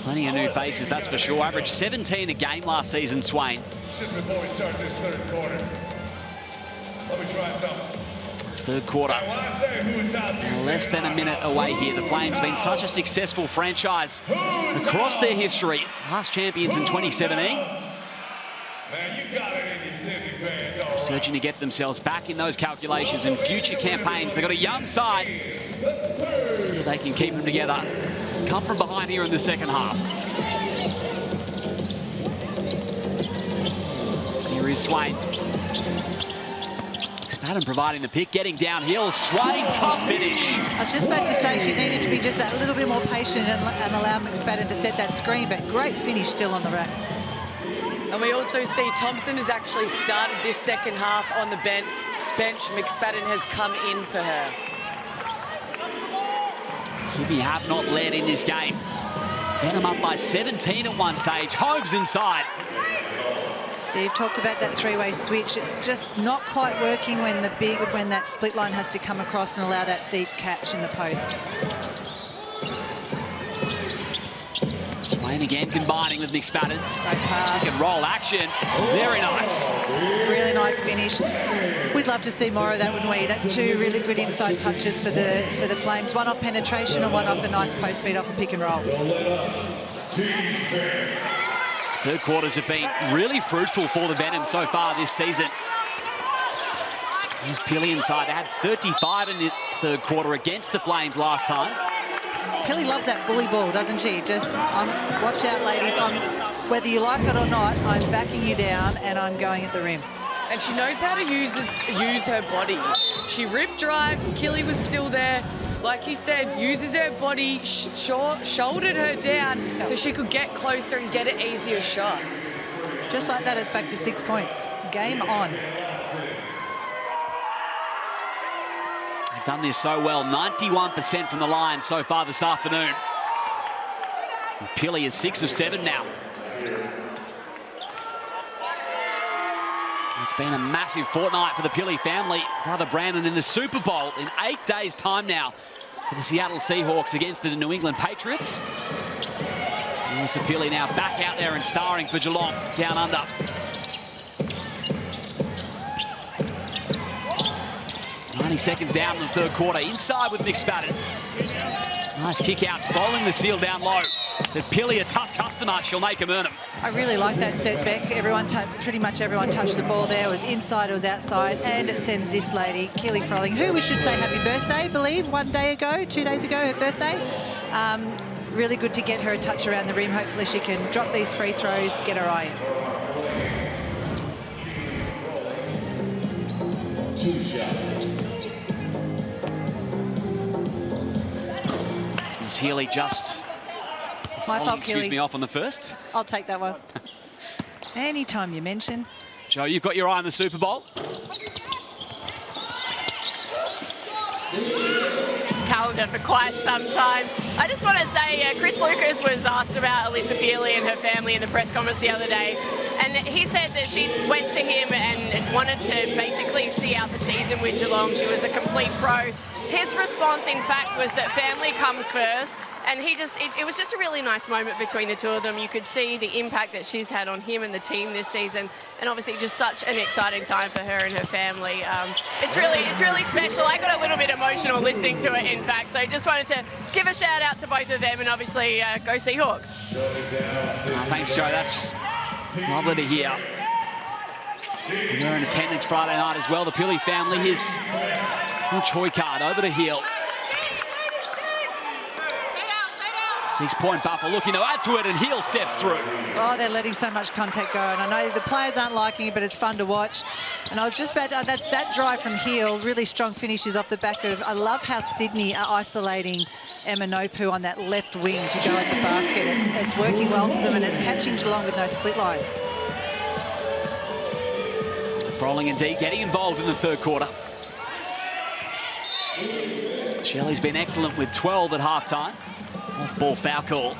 Speaker 1: Plenty of new faces, that's for sure. Averaged 17 a game last season, Swain.
Speaker 8: Just before we start this third quarter, let me try something.
Speaker 1: Third quarter. Less than a minute away here. The Flames been such a successful franchise across their history. Last champions in 2017. Searching to get themselves back in those calculations in future campaigns. They've got a young side. Let's see if they can keep them together. Come from behind here in the second half. Here is Swain. McSpadden providing the pick, getting downhill. Swain, tough finish.
Speaker 2: I was just about to say she needed to be just a little bit more patient and allow McSpadden to set that screen, but great finish still on the rack.
Speaker 3: And we also see Thompson has actually started this second half on the bench. McSpadden has come in for her.
Speaker 1: Sydney have not led in this game. Venom up by 17 at one stage. Hobbs inside.
Speaker 2: So you've talked about that three-way switch. It's just not quite working when that split line has to come across and allow that deep catch in the post.
Speaker 1: Swain again combining with McSpadden.
Speaker 2: Great pass.
Speaker 1: Pick and roll action. Very nice.
Speaker 2: Really nice finish. We'd love to see more of that, wouldn't we? That's 2 really good inside touches for the Flames. One off penetration and one off a nice post feed off a pick and roll.
Speaker 1: Third quarters have been really fruitful for the Venom so far this season. Here's Pilly inside. They had 35 in the third quarter against the Flames last time.
Speaker 2: Pilly loves that bully ball, doesn't she? Just watch out, ladies. Whether you like it or not, I'm backing you down and I'm going at the rim.
Speaker 3: And she knows how to use her body. She rip-drived, Killy was still there. Like you said, uses her body, shouldered her down so she could get closer and get an easier shot.
Speaker 2: Just like that, it's back to 6 points. Game on.
Speaker 1: They've done this so well. 91% from the line so far this afternoon. And Pilly is 6 of 7 now. It's been a massive fortnight for the Pilly family. Brother Brandon in the Super Bowl in 8 days' time now for the Seattle Seahawks against the New England Patriots. Melissa Pilly now back out there and starring for Geelong down under. Seconds down in the third quarter. Inside with McSpadden. Nice kick out, following the seal down low. But Pilly, a tough customer, she'll make him earn them.
Speaker 2: I really like that setback. Pretty much everyone touched the ball there. It was inside, it was outside, and it sends this lady, Keely Froling, who we should say happy birthday, I believe, 2 days ago, her birthday. Really good to get her a touch around the rim. Hopefully she can drop these free throws, get her eye in.
Speaker 8: 2 shots.
Speaker 1: Healy just...
Speaker 2: My fault,
Speaker 1: excuse
Speaker 2: Keely.
Speaker 1: me, off on the first.
Speaker 2: I'll take that one. Anytime you mention.
Speaker 1: Joe, you've got your eye on the Super Bowl.
Speaker 4: Calendar for quite some time. I just want to say Chris Lucas was asked about Alyssa Pearley and her family in the press conference the other day, and he said that she went to him and wanted to basically see out the season with Geelong. She was a complete pro. His response, in fact, was that family comes first, and it was just a really nice moment between the two of them. You could see the impact that she's had on him and the team this season, and obviously just such an exciting time for her and her family. It's really special. I got a little bit emotional listening to it, in fact, so I just wanted to give a shout out to both of them, and obviously go Seahawks.
Speaker 1: Thanks, Joe. That's lovely to hear. And they're in attendance Friday night as well. The Pilly family. Here's Choi card over to Hill. 6-point buffer looking to add to it, and Hill steps through.
Speaker 2: Oh, they're letting so much contact go, and I know the players aren't liking it, but it's fun to watch. And I was just about to, that drive from Hill, really strong finishes off the back of, I love how Sydney are isolating Emma Nopu on that left wing to go at the basket. It's working well for them, and it's catching Geelong with no split line.
Speaker 1: Froling and Dee getting involved in the third quarter. Shelley's been excellent with 12 at halftime. Off-ball foul call.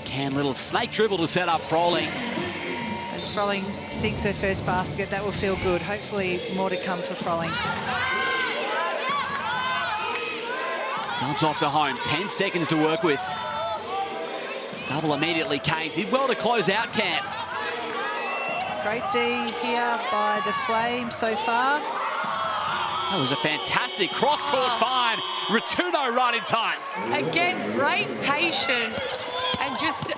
Speaker 1: Can little snake dribble to set up Froling.
Speaker 2: As Froling sinks her first basket, that will feel good. Hopefully more to come for Froling.
Speaker 1: Dumps off to Holmes, 10 seconds to work with. Double immediately, Kane did well to close out Cam.
Speaker 2: Great D here by the Flames so far.
Speaker 1: That was a fantastic cross-court find. Ratuno right in time.
Speaker 3: Again, great patience and just...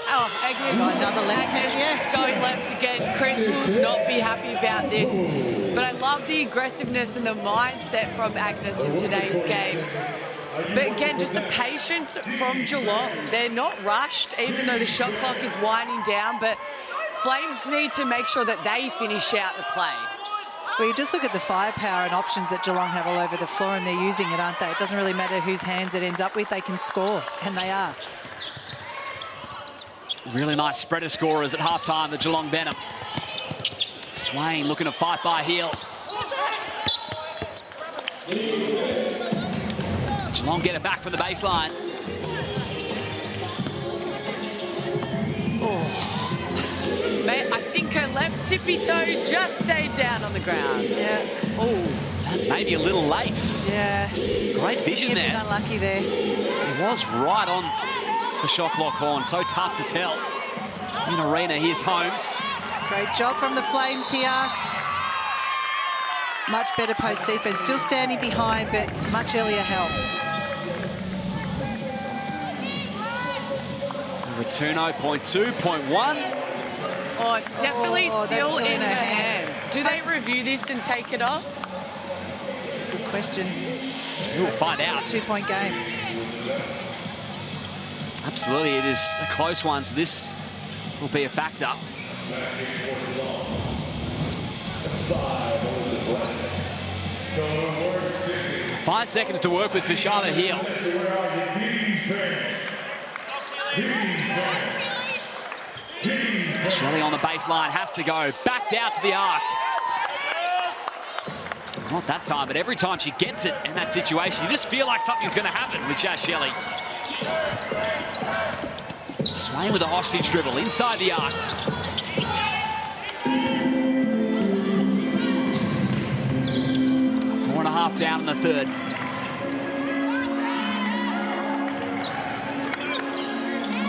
Speaker 3: Oh, Agnes,
Speaker 2: another left.
Speaker 3: Agnes is going left again. Chris will not be happy about this. But I love the aggressiveness and the mindset from Agnes in today's game. But again, just the patience from Geelong. They're not rushed, even though the shot clock is winding down, but Flames need to make sure that they finish out the play.
Speaker 2: Well, you just look at the firepower and options that Geelong have all over the floor, and they're using it, aren't they? It doesn't really matter whose hands it ends up with. They can score, and they are.
Speaker 1: Really nice spreader scorers at halftime, the Geelong Venom. Swain looking to fight by heel. Geelong get it back from the baseline.
Speaker 3: Oh. Mate, I think her left tippy toe just stayed down on the ground.
Speaker 2: Yeah.
Speaker 3: Oh.
Speaker 1: That may be a little late.
Speaker 2: Yeah.
Speaker 1: Great vision there.
Speaker 2: Unlucky there.
Speaker 1: It was right on the shot clock horn. So tough to tell. In arena, here's Holmes.
Speaker 2: Great job from the Flames here. Much better post defense. Still standing behind, but much earlier help.
Speaker 1: Point 2, no, point 2, point 1.
Speaker 3: Oh, it's definitely
Speaker 2: that's
Speaker 3: still in her hands. Do they review this and take it off?
Speaker 2: That's a good question.
Speaker 1: We'll find out.
Speaker 2: 2-point game.
Speaker 1: Absolutely, it is a close one, so this will be a factor. 5 seconds to work with for Charlotte Hill. Shelley on the baseline has to go. Backed out to the arc. Not that time, but every time she gets it in that situation, you just feel like something's going to happen with Jazz Shelley. Swain with a hostage dribble inside the arc. Four and a half down in the third.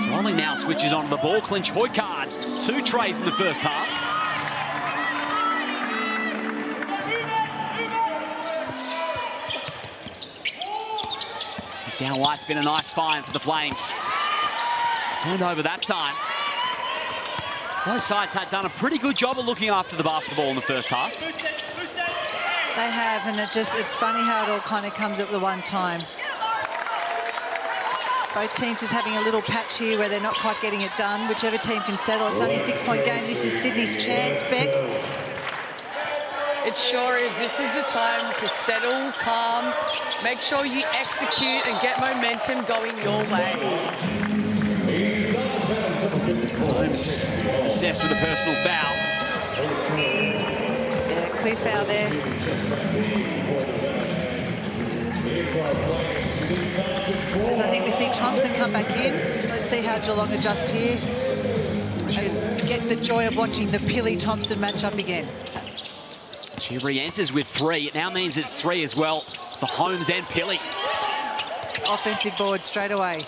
Speaker 1: Froling now switches onto the ball. Clinch Hoykard. 2 trays in the first half. Down White's been a nice find for the Flames. Turned over that time. Both sides had done a pretty good job of looking after the basketball in the first half.
Speaker 2: They have, and it's funny how it all kind of comes at the one time. Both teams just having a little patch here where they're not quite getting it done. Whichever team can settle. It's only a 6-point game. This is Sydney's chance, Beck.
Speaker 3: It sure is. This is the time to settle, calm, make sure you execute and get momentum going your way.
Speaker 1: Holmes assessed with a personal foul.
Speaker 2: Yeah, clear foul there. As I think we see Thompson come back in. Let's see how Geelong adjust here. And get the joy of watching the Pili-Thompson matchup again.
Speaker 1: She re-enters with 3. It now means it's 3 as well for Holmes and Pili.
Speaker 2: Offensive board straight away.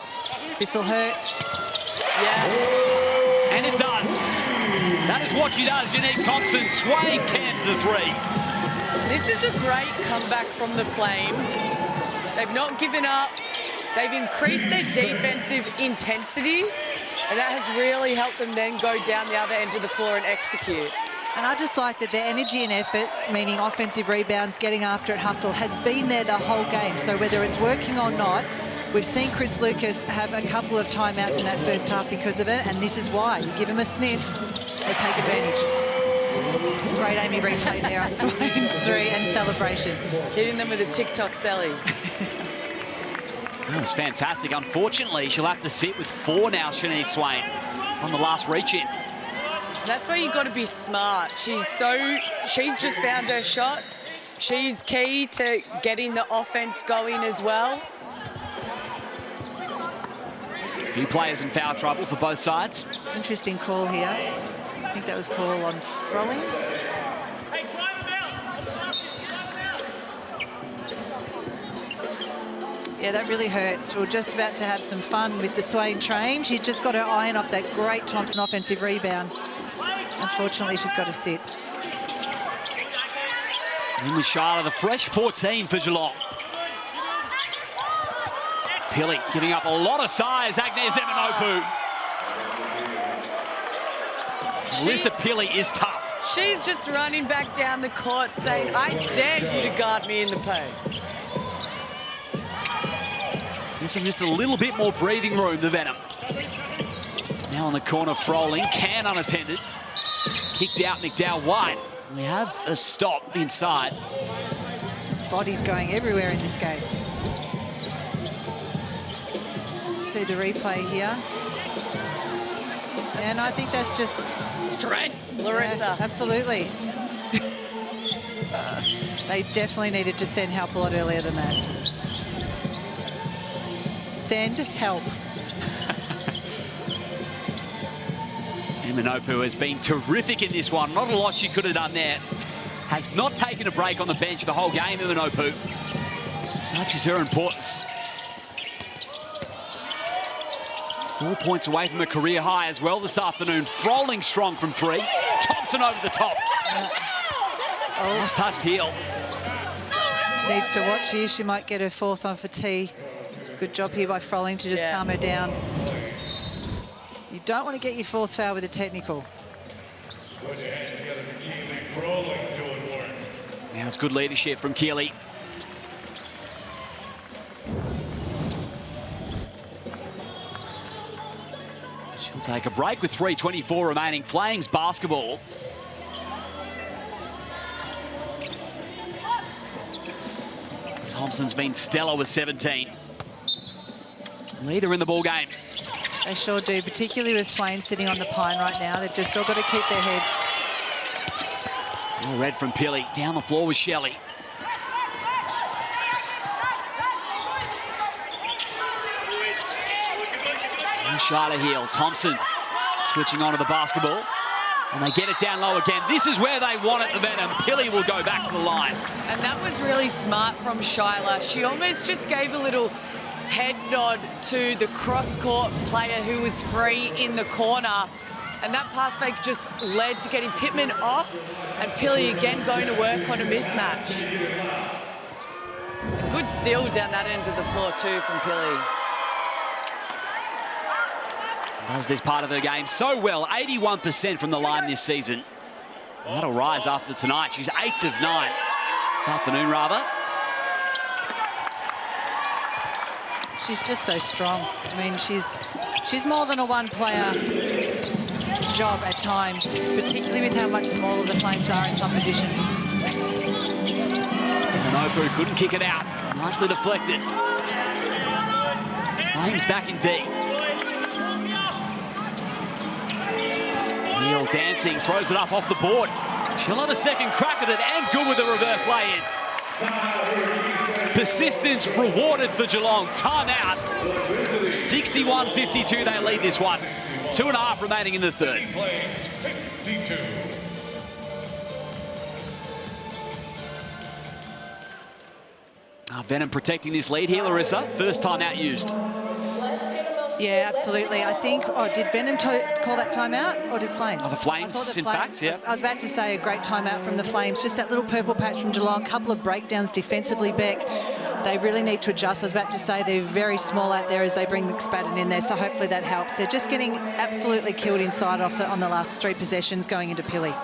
Speaker 2: This will hurt.
Speaker 3: Yeah.
Speaker 1: And it does. That is what she does. Unique Thompson swaying cans the 3.
Speaker 3: This is a great comeback from the Flames. They've not given up. They've increased their defensive intensity, and that has really helped them then go down the other end of the floor and execute.
Speaker 2: And I just like that their energy and effort, meaning offensive rebounds, getting after it, hustle, has been there the whole game. So whether it's working or not, we've seen Chris Lucas have a couple of timeouts in that first half because of it, and this is why. You give him a sniff, they take advantage. Great Amy replay there on Swain's 3 and celebration.
Speaker 3: Hitting them with a TikTok celly.
Speaker 1: That was fantastic. Unfortunately, she'll have to sit with 4 now, Shanice Swain, on the last reach-in.
Speaker 3: That's where you've got to be smart. She's just found her shot. She's key to getting the offense going as well.
Speaker 1: A few players in foul trouble for both sides.
Speaker 2: Interesting call here. I think that was call on Froling. Yeah, that really hurts. We're just about to have some fun with the Swain train. She's just got her iron off that great Thompson offensive rebound. Unfortunately, she's got to sit.
Speaker 1: In with Charlotte, the fresh 14 for Geelong. Pili giving up a lot of size. Agnes Eminopu. Melissa Pili is tough.
Speaker 3: She's just running back down the court saying, I dare you to guard me in the post.
Speaker 1: Missing just a little bit more breathing room, the Venom. Now on the corner, Froling, can unattended. Kicked out McDowell White. We have a stop inside.
Speaker 2: Just bodies going everywhere in this game. See the replay here. And I think that's just
Speaker 3: strength, Larissa.
Speaker 2: Yeah, absolutely. They definitely needed to send help a lot earlier than that. Send help.
Speaker 1: Eminopu has been terrific in this one. Not a lot she could have done there. Has not taken a break on the bench the whole game, Eminopu. Such is her importance. 4 points away from a career high as well this afternoon. Froling strong from 3. Thompson over the top. Last touched heel.
Speaker 2: Needs to watch here. She might get her 4th on for T. Good job here by Froling to just calm her down. don't want to get your fourth foul with a technical.
Speaker 8: Put your hands together for Keely Froling doing work.
Speaker 1: Now it's good leadership from Keely. She'll take a break with 3:24 remaining. Flames basketball. Thompson's been stellar with 17. Leader in the ball game.
Speaker 2: They sure do, particularly with Swain sitting on the pine right now. They've just all got to keep their heads.
Speaker 1: Oh, red from Pilly. Down the floor with Shelley. And Shyla Heel. Thompson switching onto the basketball. And they get it down low again. This is where they want it, the Venom. Pilly will go back to the line.
Speaker 3: And that was really smart from Shyla. She almost just gave a little head nod to the cross-court player who was free in the corner. And that pass fake just led to getting Pittman off and Pilly again going to work on a mismatch. A good steal down that end of the floor too from Pilly.
Speaker 1: Does this part of her game so well. 81% from the line this season. And that'll rise after tonight. She's 8 of 9. This afternoon, rather.
Speaker 2: She's just so strong. I mean, she's more than a one-player job at times, particularly with how much smaller the Flames are in some positions.
Speaker 1: And Opu couldn't kick it out. Nicely deflected. Flames back in D. Neal dancing, throws it up off the board. She'll have a second crack at it and good with the reverse lay-in. Persistence rewarded for Geelong. Timeout. 61-52 they lead this one. 2.5 remaining in the third.
Speaker 8: Flames 52.
Speaker 1: Venom protecting this lead here, Larissa. First timeout used.
Speaker 2: Yeah, absolutely. I think, did Venom call that timeout or did Flames?
Speaker 1: Oh, the Flames, in fact, yeah.
Speaker 2: I was about to say a great timeout from the Flames. Just that little purple patch from Geelong, a couple of breakdowns defensively, Beck. They really need to adjust. I was about to say they're very small out there as they bring McSpadden in there, so hopefully that helps. They're just getting absolutely killed inside on the last 3 possessions going into Pilly.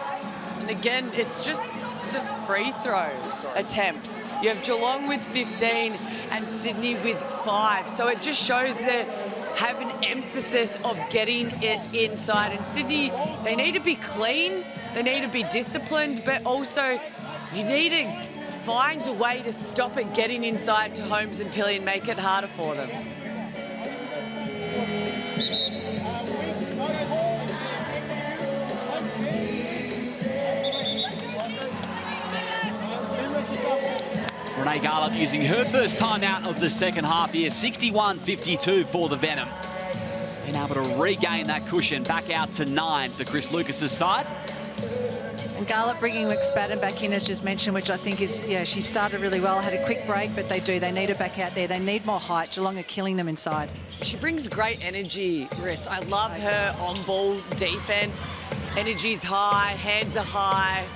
Speaker 3: And again, it's just the free throw attempts. You have Geelong with 15 and Sydney with 5. So it just shows they have an emphasis of getting it inside. And Sydney, they need to be clean, they need to be disciplined, but also you need to find a way to stop it getting inside to Holmes and Pilly and make it harder for them.
Speaker 1: Renee Garlop using her first timeout of the second half here. 61-52 for the Venom. Being able to regain that cushion back out to 9 for Chris Lucas's side.
Speaker 2: And Garlop bringing McSpadden back in, as just mentioned, which I think is, yeah, she started really well, had a quick break, but they need her back out there. They need more height. Geelong are killing them inside.
Speaker 3: She brings great energy, Riss. I love her on-ball defense. Energy's high, hands are high.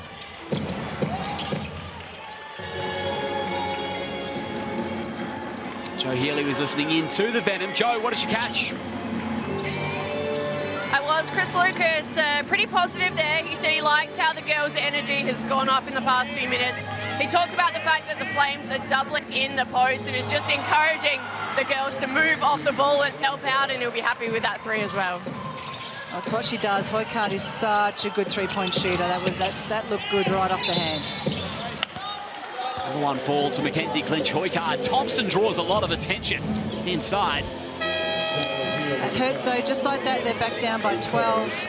Speaker 1: Joe Healy was listening in to the Venom. Joe, what did you catch?
Speaker 4: I was. Chris Lucas, pretty positive there. He said he likes how the girls' energy has gone up in the past few minutes. He talked about the fact that the Flames are doubling in the post and is just encouraging the girls to move off the ball and help out, and he'll be happy with that 3 as well.
Speaker 2: That's what she does. Hoykard is such a good three-point shooter. That looked good right off the hand.
Speaker 1: Another one falls for Mackenzie Clinch. Hoykard. Thompson draws a lot of attention inside.
Speaker 2: It hurts though, just like that, they're back down by 12.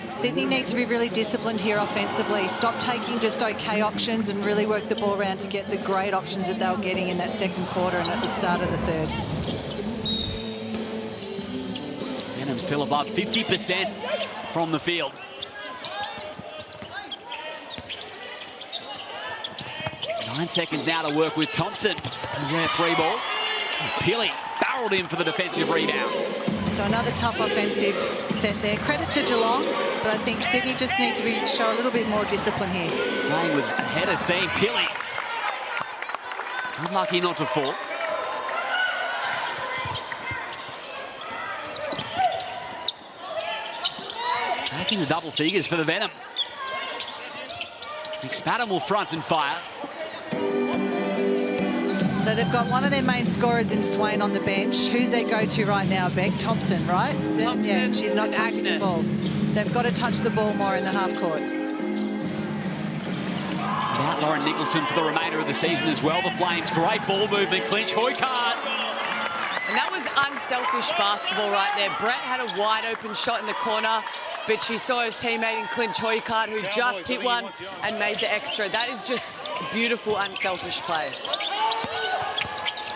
Speaker 2: Sydney need to be really disciplined here offensively. Stop taking just okay options and really work the ball around to get the great options that they were getting in that second quarter and at the start of the third.
Speaker 1: Venom still above 50% from the field. Nine seconds now to work with Thompson. A rare free ball. Pilly barreled in for the defensive rebound.
Speaker 2: So another tough offensive set there. Credit to Geelong, but I think Sydney just need to show a little bit more discipline here.
Speaker 1: Playing with a head of steam. Pilly. Unlucky not to fall. Back into double figures for the Venom. McSpadden will front and fire.
Speaker 2: So they've got one of their main scorers in Swain on the bench. Who's their go-to right now, Beck? Thompson, right?
Speaker 3: Thompson,
Speaker 2: yeah, she's not touching the
Speaker 3: Agnes.
Speaker 2: ball. They've got to touch the ball more in the half court.
Speaker 1: Without Lauren Nicholson for the remainder of the season as well. The Flames, great ball movement. Clinch Hoycard.
Speaker 3: And that was unselfish basketball right there. Brett had a wide open shot in the corner, but she saw her teammate in Clint Hoycard who just hit one and made the extra. That is just beautiful, unselfish play.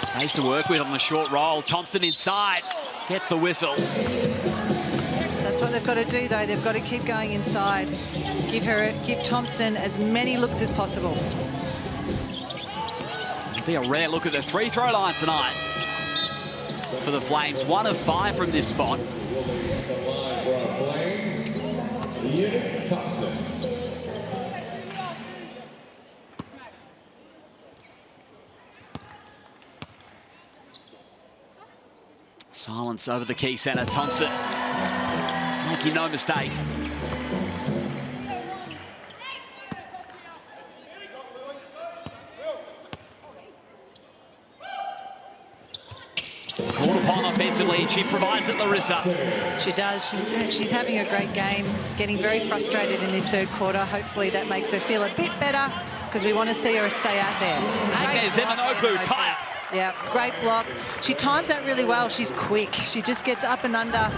Speaker 1: Space to work with on the short roll. Thompson inside, gets the whistle.
Speaker 2: That's what they've got to do, though. They've got to keep going inside. Give Thompson as many looks as possible.
Speaker 1: It'll be a rare look at the free throw line tonight for the Flames. 1 of 5 from this spot. Silence over the key centre. Thompson, making no mistake. Called upon offensively, and she provides it, Larissa.
Speaker 2: She does. She's having a great game, getting very frustrated in this third quarter. Hopefully that makes her feel a bit better because we want to see her stay out there.
Speaker 1: Agnes Eminopu, tie up.
Speaker 2: Yeah, great block. She times that really well. She's quick. She just gets up and under.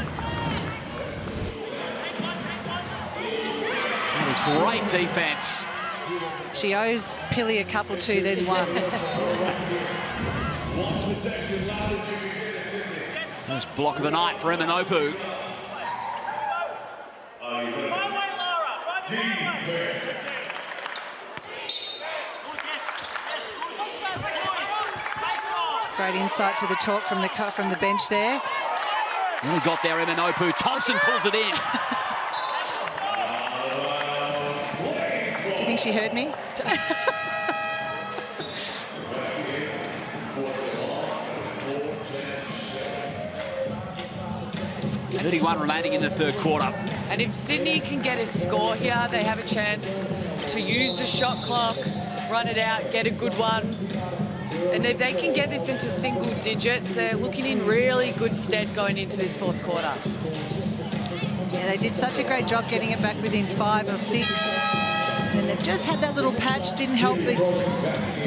Speaker 1: That was great defense.
Speaker 2: She owes Pilly a couple too. There's one.
Speaker 1: First block of the night for Eminopu.
Speaker 2: Great insight to the talk from the bench there.
Speaker 1: Really got there, Eminopu. Thompson pulls it in.
Speaker 2: Do you think she heard me?
Speaker 1: 31 remaining in the third quarter.
Speaker 3: And if Sydney can get a score here, they have a chance to use the shot clock, run it out, get a good one. And if they can get this into single digits, they're looking in really good stead going into this fourth quarter.
Speaker 2: Yeah, they did such a great job getting it back within 5 or 6. And they've just had that little patch, didn't help with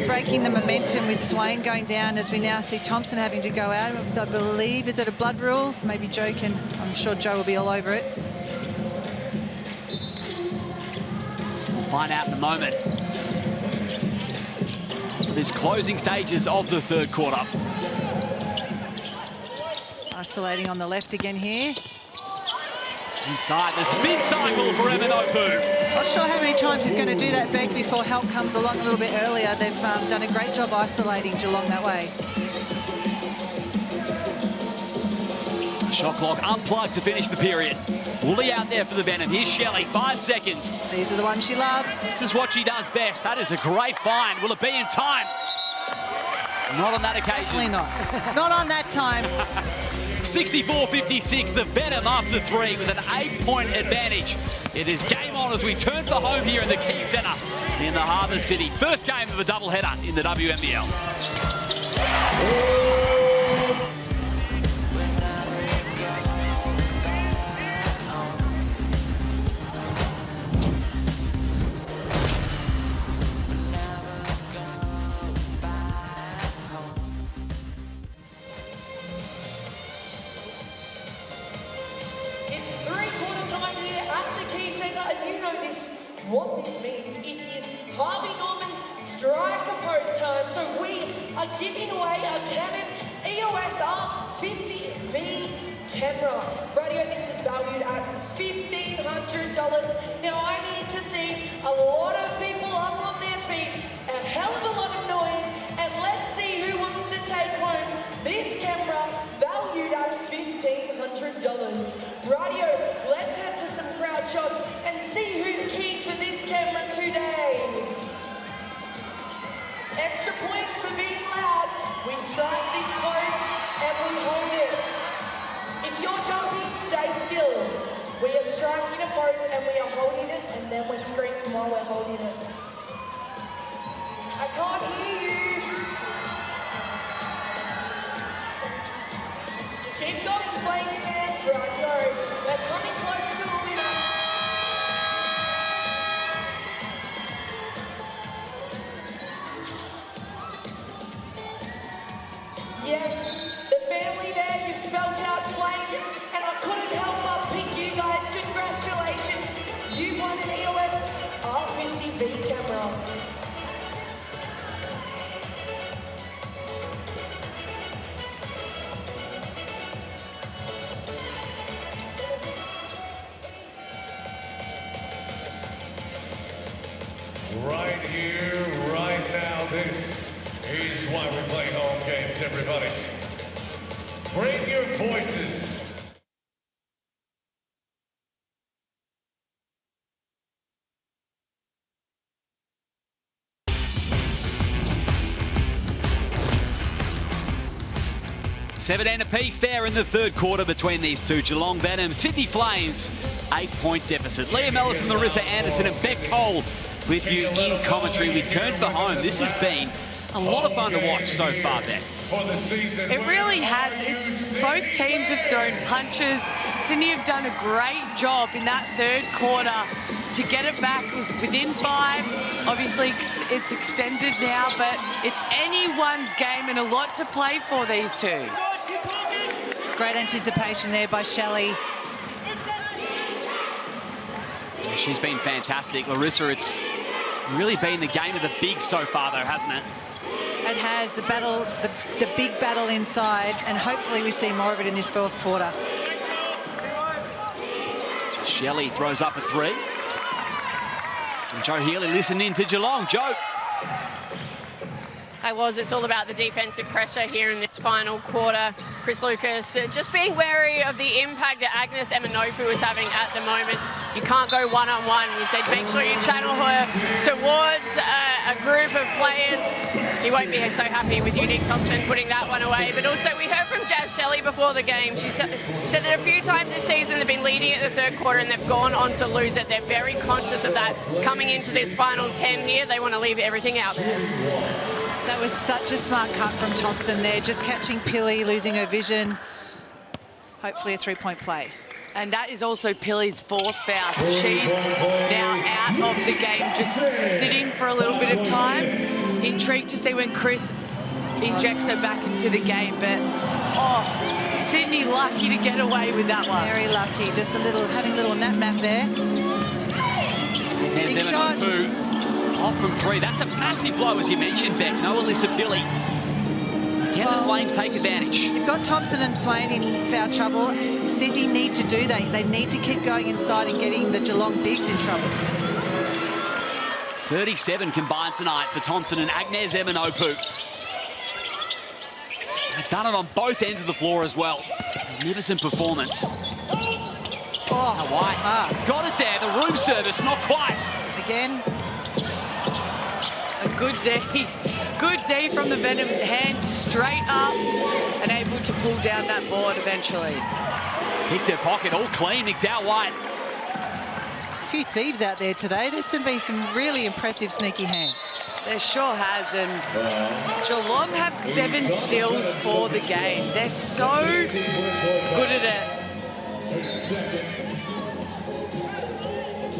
Speaker 2: breaking the momentum with Swain going down, as we now see Thompson having to go out. I believe, is it a blood rule? Maybe Joe can, I'm sure Joe will be all over it.
Speaker 1: We'll find out in a moment. For these closing stages of the third quarter.
Speaker 2: Isolating on the left again here.
Speaker 1: Inside, the spin cycle for Eminopu.
Speaker 2: Not sure how many times he's going to do that, Beck, before help comes along a little bit earlier. They've done a great job isolating Geelong that way.
Speaker 1: Shot clock unplugged to finish the period. Woolley out there for the Venom. Here's Shelley, 5 seconds.
Speaker 2: These are the ones she loves.
Speaker 1: This is what she does best. That is a great find. Will it be in time? Not on that occasion.
Speaker 2: Definitely not. Not on that time.
Speaker 1: 64-56, the Venom after 3 with an 8-point advantage. It is game on as we turn for home here in the Key Centre in the Harbour City. First game of a doubleheader in the WNBL.
Speaker 9: What this means, it is Harvey Norman striker post time. So we are giving away a Canon EOS R50V camera. Radio, this is valued at $1,500. Now I need to see a lot of people up on their feet, a hell of a lot of noise, and let's see who wants to take home this camera valued at $1,500. Radio, let's head to some crowd shots and see who's keen for this camera today. Extra points for being loud. We strike this pose and we hold it. If you're jumping, stay still. We are striking a pose and we are holding it, and then we're screaming while we're holding it. I can't hear you. Keep going, Flames fans. Right, go. We're coming close to a winner. Yes, the family there, you've spelled out Flames, and I couldn't help but pick you guys. Congratulations. You won an EOS R50V camera.
Speaker 8: Right here, right now, this is why we play home games, everybody. Bring your voices.
Speaker 1: $17 apiece there in the third quarter between these two. Geelong Venom, Sydney Flames, 8-point deficit. Liam Ellison, Larissa Anderson and Beck Cole with you in commentary. We turn for home. This has been a lot of fun to watch so far, Beck.
Speaker 3: It really has. Both teams have thrown punches. Sydney have done a great job in that third quarter to get it back. It was within 5. Obviously, it's extended now, but it's anyone's game and a lot to play for these two.
Speaker 2: Great anticipation there by Shelley.
Speaker 1: She's been fantastic. Larissa, it's really been the game of the big so far, though, hasn't it?
Speaker 2: It has the battle, the big battle inside, and hopefully we see more of it in this fourth quarter.
Speaker 1: Shelley throws up a 3. And Joe Healy listened in to Geelong. Joe.
Speaker 4: It's all about the defensive pressure here in this final quarter. Chris Lucas just being wary of the impact that Agnes Eminopu is having at the moment. You can't go one-on-one. You said make sure you channel her towards a group of players. He won't be so happy with you, Nick Thompson, putting that one away. But also we heard from Jazz Shelley before the game. She said that a few times this season they've been leading at the third quarter and they've gone on to lose it. They're very conscious of that. Coming into this final 10 here, they want to leave everything out there.
Speaker 2: That was such a smart cut from Thompson there, just catching Pilly, losing her vision. Hopefully a 3-point play.
Speaker 3: And that is also Pilly's 4th foul. So she's now out of the game, just sitting for a little bit of time. Intrigued to see when Chris injects her back into the game, but Sydney lucky to get away with that one.
Speaker 2: Very lucky, just having a little nap there. Big shot.
Speaker 1: Off from 3. That's a massive blow, as you mentioned, Beck. No Alyssa Pilly. Can the Flames take advantage?
Speaker 2: You've got Thompson and Swain in foul trouble. Sydney need to do that. They need to keep going inside and getting the Geelong bigs in trouble.
Speaker 1: 37 combined tonight for Thompson and Agnes Eminopu. They've done it on both ends of the floor as well. Magnificent performance. White
Speaker 2: pass.
Speaker 1: Got it there. The room service, not quite.
Speaker 2: Again.
Speaker 3: A good D from the Venom, hand straight up and able to pull down that board eventually.
Speaker 1: Picked her pocket, all clean, nicked out White.
Speaker 2: A few thieves out there today. There's been some really impressive sneaky hands.
Speaker 3: There sure has, and Geelong have 7 steals for the game. They're so good at it.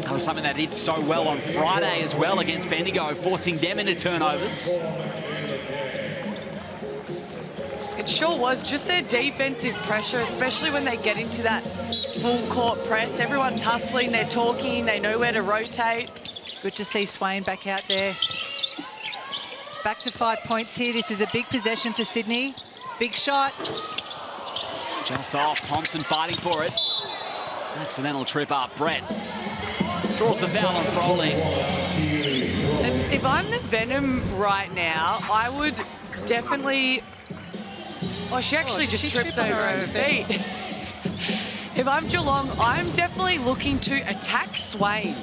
Speaker 1: That was something they did so well on Friday as well against Bendigo, forcing them into turnovers.
Speaker 3: It sure was, just their defensive pressure, especially when they get into that full court press. Everyone's hustling, they're talking, they know where to rotate.
Speaker 2: Good to see Swain back out there. Back to 5 points here. This is a big possession for Sydney. Big shot.
Speaker 1: Just off, Thompson fighting for it. Accidental trip up, Brett. Draws the foul on Froling.
Speaker 3: And if I'm the Venom right now, I would definitely... Oh, she actually just trips over her feet. If I'm Geelong, I'm definitely looking to attack Swain.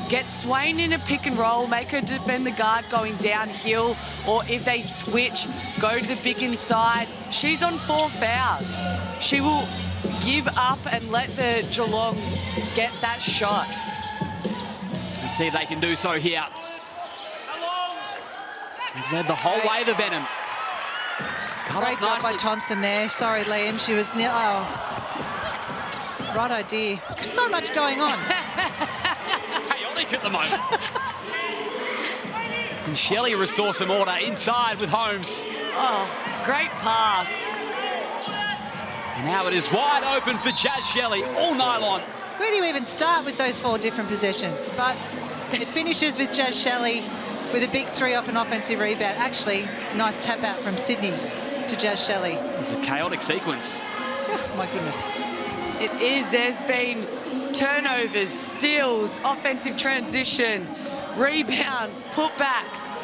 Speaker 3: Get Swain in a pick and roll, make her defend the guard going downhill, or if they switch, go to the big inside. She's on 4 fouls. She will give up and let the Geelong get that shot.
Speaker 1: Let's see if they can do so here. They've led the whole way, the Venom.
Speaker 2: Great job by Thompson there. Sorry, Liam. She was near. Oh. Right idea. So much going on.
Speaker 1: Chaotic at the moment. Can Shelley restore some order inside with Holmes?
Speaker 3: Oh, great pass.
Speaker 1: And now it is wide open for Jazz Shelley, all nylon.
Speaker 2: Where do you even start with those 4 different possessions? But it finishes with Jazz Shelley with a big 3 off an offensive rebound. Actually, nice tap out from Sydney to Jazz Shelley.
Speaker 1: It's a chaotic sequence.
Speaker 2: Oh, my goodness.
Speaker 3: It is. There's been turnovers, steals, offensive transition, rebounds, putbacks.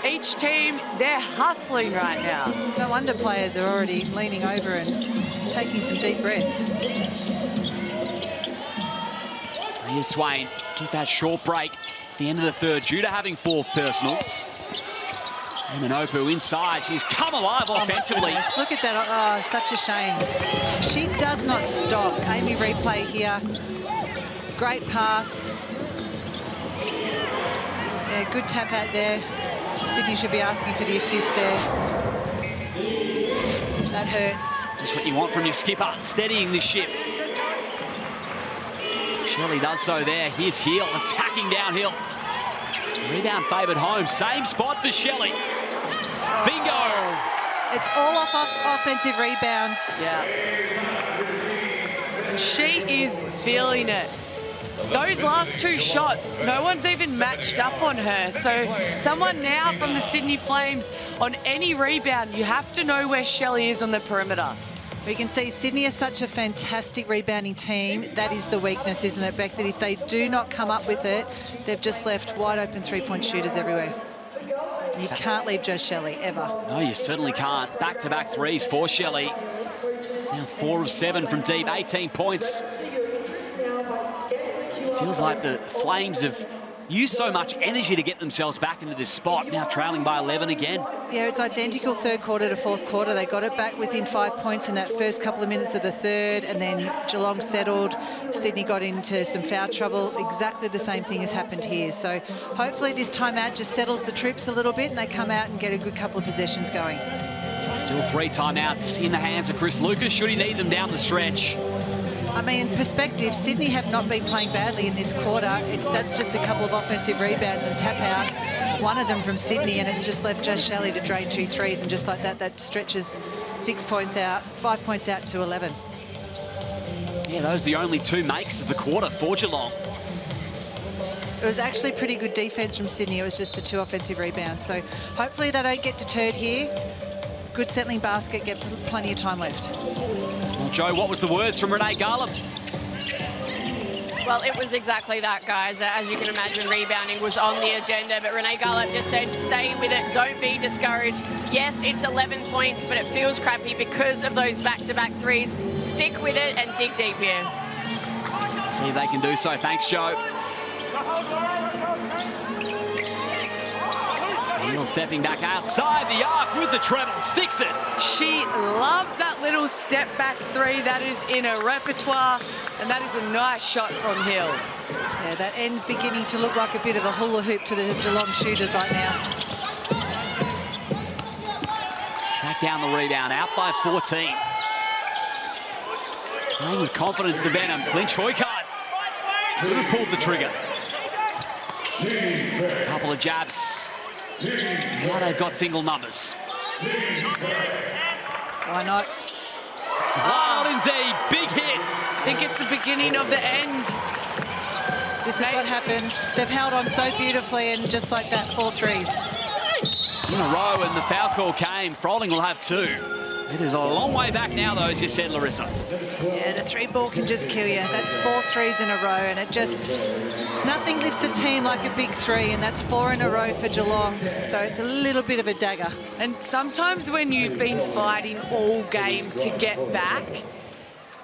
Speaker 3: Each team, they're hustling right now.
Speaker 2: No wonder players are already leaning over and taking some deep breaths.
Speaker 1: Here's Swain. Took that short break at the end of the third due to having 4 personals. And Manopu inside. She's come alive offensively.
Speaker 2: Look at that. Oh, such a shame. She does not stop. Amy replay here. Great pass. Yeah, good tap out there. Sydney should be asking for the assist there. That hurts.
Speaker 1: Just what you want from your skipper, steadying the ship. Shelley does so there. Here's Heel attacking downhill. Rebound favoured home. Same spot for Shelley. Bingo!
Speaker 2: It's all off offensive rebounds.
Speaker 3: Yeah. And she is feeling it. Those last 2 shots, no one's even matched up on her. So someone now from the Sydney Flames, on any rebound, you have to know where Shelley is on the perimeter.
Speaker 2: We can see Sydney is such a fantastic rebounding team. That is the weakness, isn't it, Beck? That if they do not come up with it, they've just left wide open 3-point shooters everywhere. You can't leave Joe Shelley, ever.
Speaker 1: No, you certainly can't. Back-to-back threes for Shelley. Now 4 of 7 from deep, 18 points. Feels like the Flames have used so much energy to get themselves back into this spot. Now trailing by 11 again.
Speaker 2: Yeah, it's identical third quarter to fourth quarter. They got it back within 5 points in that first couple of minutes of the third, and then Geelong settled. Sydney got into some foul trouble. Exactly the same thing has happened here. So hopefully this timeout just settles the troops a little bit and they come out and get a good couple of possessions going.
Speaker 1: Still 3 timeouts in the hands of Chris Lucas, should he need them down the stretch.
Speaker 2: I mean, in perspective, Sydney have not been playing badly in this quarter. That's just a couple of offensive rebounds and tap-outs. One of them from Sydney, and it's just left Jazz Shelley to drain 2 threes, and just like that, that stretches 6 points out, 5 points out to 11.
Speaker 1: Yeah, those are the only 2 makes of the quarter for Geelong.
Speaker 2: It was actually pretty good defence from Sydney. It was just the 2 offensive rebounds. So hopefully they don't get deterred here. Good settling basket, get plenty of time left.
Speaker 1: Well, Joe, what was the words from Renee Garland?
Speaker 4: Well, it was exactly that, guys. As you can imagine, rebounding was on the agenda, but Renee Garland just said, stay with it, don't be discouraged. Yes, it's 11 points, but it feels crappy because of those back-to-back threes. Stick with it and dig deep here.
Speaker 1: Let's see if they can do so. Thanks, Joe. Neal stepping back outside the arc with the treble, sticks it.
Speaker 3: She loves that little step-back 3. That is in her repertoire, and that is a nice shot from Hill.
Speaker 2: Yeah, that end's beginning to look like a bit of a hula hoop to the Geelong shooters right now.
Speaker 1: Track down the rebound, out by 14. Playing with confidence, the Venom. Clinch Hoykard. Could have pulled the trigger. A couple of jabs. Now they've got single numbers.
Speaker 2: Why not?
Speaker 1: Wild indeed, big hit.
Speaker 3: I think it's the beginning of the end.
Speaker 2: This is what happens. They've held on so beautifully, and just like that, 4 threes.
Speaker 1: In a row, and the foul call came. Froling will have 2. It is a long way back now, though, as you said, Larissa.
Speaker 2: Yeah, the 3-ball can just kill you. That's 4 threes in a row, and it just... Nothing lifts a team like a big 3, and that's 4 in a row for Geelong. So it's a little bit of a dagger.
Speaker 3: And sometimes when you've been fighting all game to get back,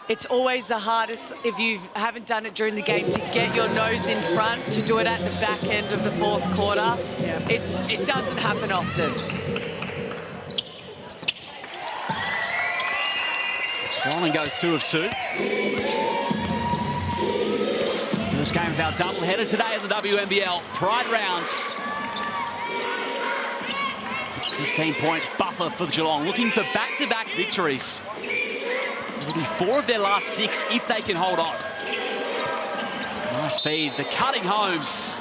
Speaker 3: it's always the hardest, if you haven't done it during the game, to get your nose in front, to do it at the back end of the fourth quarter.
Speaker 2: Yeah.
Speaker 3: It doesn't happen often.
Speaker 1: Strolling goes 2 of 2. First game of our doubleheader today in the WNBL Pride rounds. 15-point buffer for Geelong, looking for back-to-back victories. It'll be 4 of their last 6 if they can hold on. Nice feed, the cutting homes.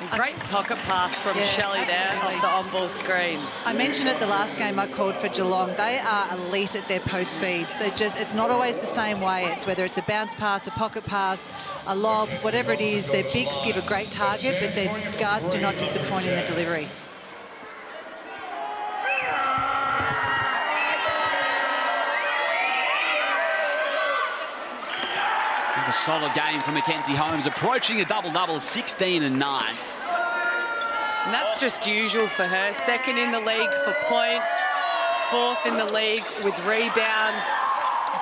Speaker 3: A great pocket pass from Shelley there off the on-ball screen.
Speaker 2: I mentioned it the last game I called for Geelong. They are elite at their post feeds. It's not always the same way. It's whether it's a bounce pass, a pocket pass, a lob, whatever it is. Their bigs give a great target, but their guards do not disappoint in the delivery.
Speaker 1: A solid game for Mackenzie Holmes, approaching a double-double, 16 and 9.
Speaker 3: And that's just usual for her. 2nd in the league for points, 4th in the league with rebounds.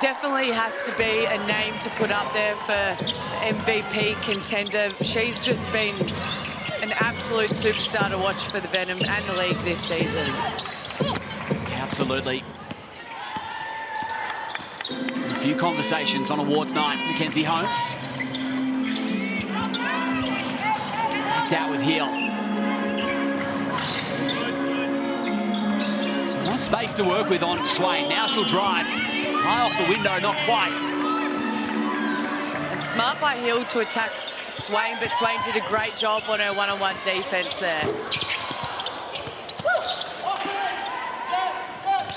Speaker 3: Definitely has to be a name to put up there for MVP contender. She's just been an absolute superstar to watch for the Venom and the league this season.
Speaker 1: Absolutely. A few conversations on awards night. Mackenzie Holmes. Backed out with heel. So one space to work with on Swain. Now she'll drive. High off the window, not quite.
Speaker 3: And smart by Hill to attack Swain, but Swain did a great job on her one-on-one defense there.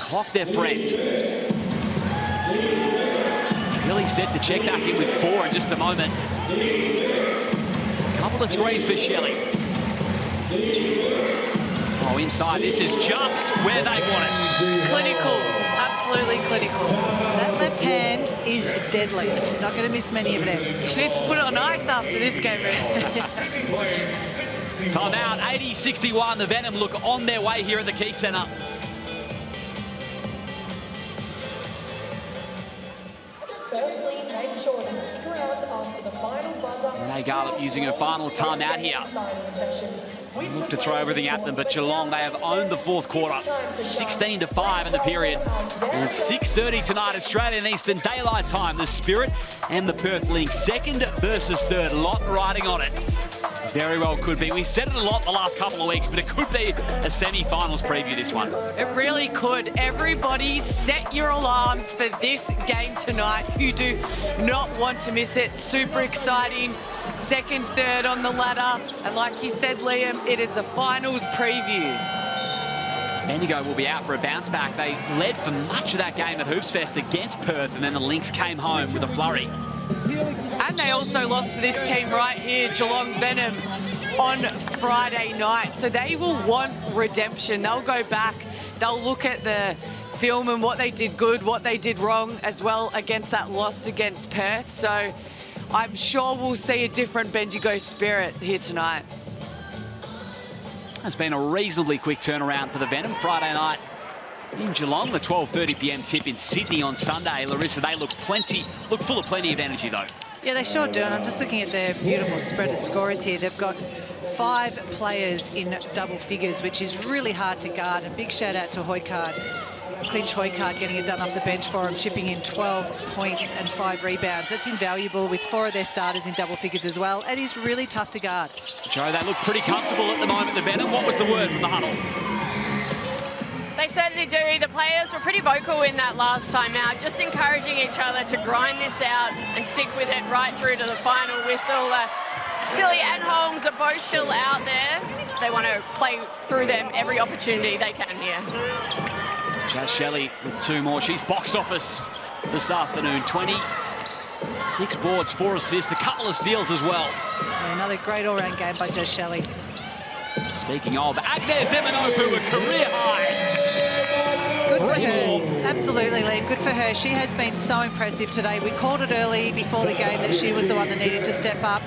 Speaker 1: Clock their friend. Really set to check back in with 4 in just a moment. Couple of screens for Shelley. Oh, inside. This is just where they want it.
Speaker 3: Clinical. Absolutely clinical.
Speaker 2: That left hand is deadly. She's not going to miss many of them.
Speaker 3: She needs to put it on ice after this game.
Speaker 1: Timeout, 80-61. The Venom look on their way here at the Key Centre.
Speaker 9: Firstly, make sure to stick around after the final buzzer.
Speaker 1: Renee Garlop using her final timeout here. Look to throw everything at them, but Geelong, they have owned the 4th quarter. 16-5 in the period. And it's 6:30 tonight, Australian Eastern Daylight Time. The Spirit and the Perth Lynx, 2nd versus 3rd. A lot riding on it. Very well could be. We've said it a lot the last couple of weeks, but it could be a semi-finals preview, this one.
Speaker 3: It really could. Everybody set your alarms for this game tonight. You do not want to miss it. Super exciting. 2nd, 3rd on the ladder. And like you said, Liam, it is a finals preview.
Speaker 1: Bendigo will be out for a bounce back. They led for much of that game at Hoops Fest against Perth, and then the Lynx came home with a flurry.
Speaker 3: And they also lost to this team right here, Geelong Venom, on Friday night. So they will want redemption. They'll go back, they'll look at the film and what they did good, what they did wrong as well against that loss against Perth. So I'm sure we'll see a different Bendigo spirit here tonight.
Speaker 1: It's been a reasonably quick turnaround for the Venom. Friday night in Geelong, the 12:30 p.m. tip in Sydney on Sunday. Larissa, they look full of plenty of energy, though.
Speaker 2: Yeah, they sure do. And I'm just looking at their beautiful spread of scorers here. They've got 5 players in double figures, which is really hard to guard. A big shout out to Hoykard. Clinch Hoykard getting it done off the bench for him, chipping in 12 points and 5 rebounds. That's invaluable with 4 of their starters in double figures as well. It is really tough to guard.
Speaker 1: Joe, they look pretty comfortable at the moment, the Venom. What was the word from the huddle?
Speaker 4: They certainly do. The players were pretty vocal in that last time out, just encouraging each other to grind this out and stick with it right through to the final whistle. Billy and Holmes are both still out there. They want to play through them every opportunity they can here.
Speaker 1: Jazz Shelley with 2 more. She's box office this afternoon. 26 boards, 4 assists, a couple of steals as well.
Speaker 2: Yeah, another great all-round game by Jazz Shelley.
Speaker 1: Speaking of, Agnes Eminopu, a career high.
Speaker 2: Good for her. Absolutely, Liam. Good for her. She has been so impressive today. We called it early before the game that she was the one that needed to step up.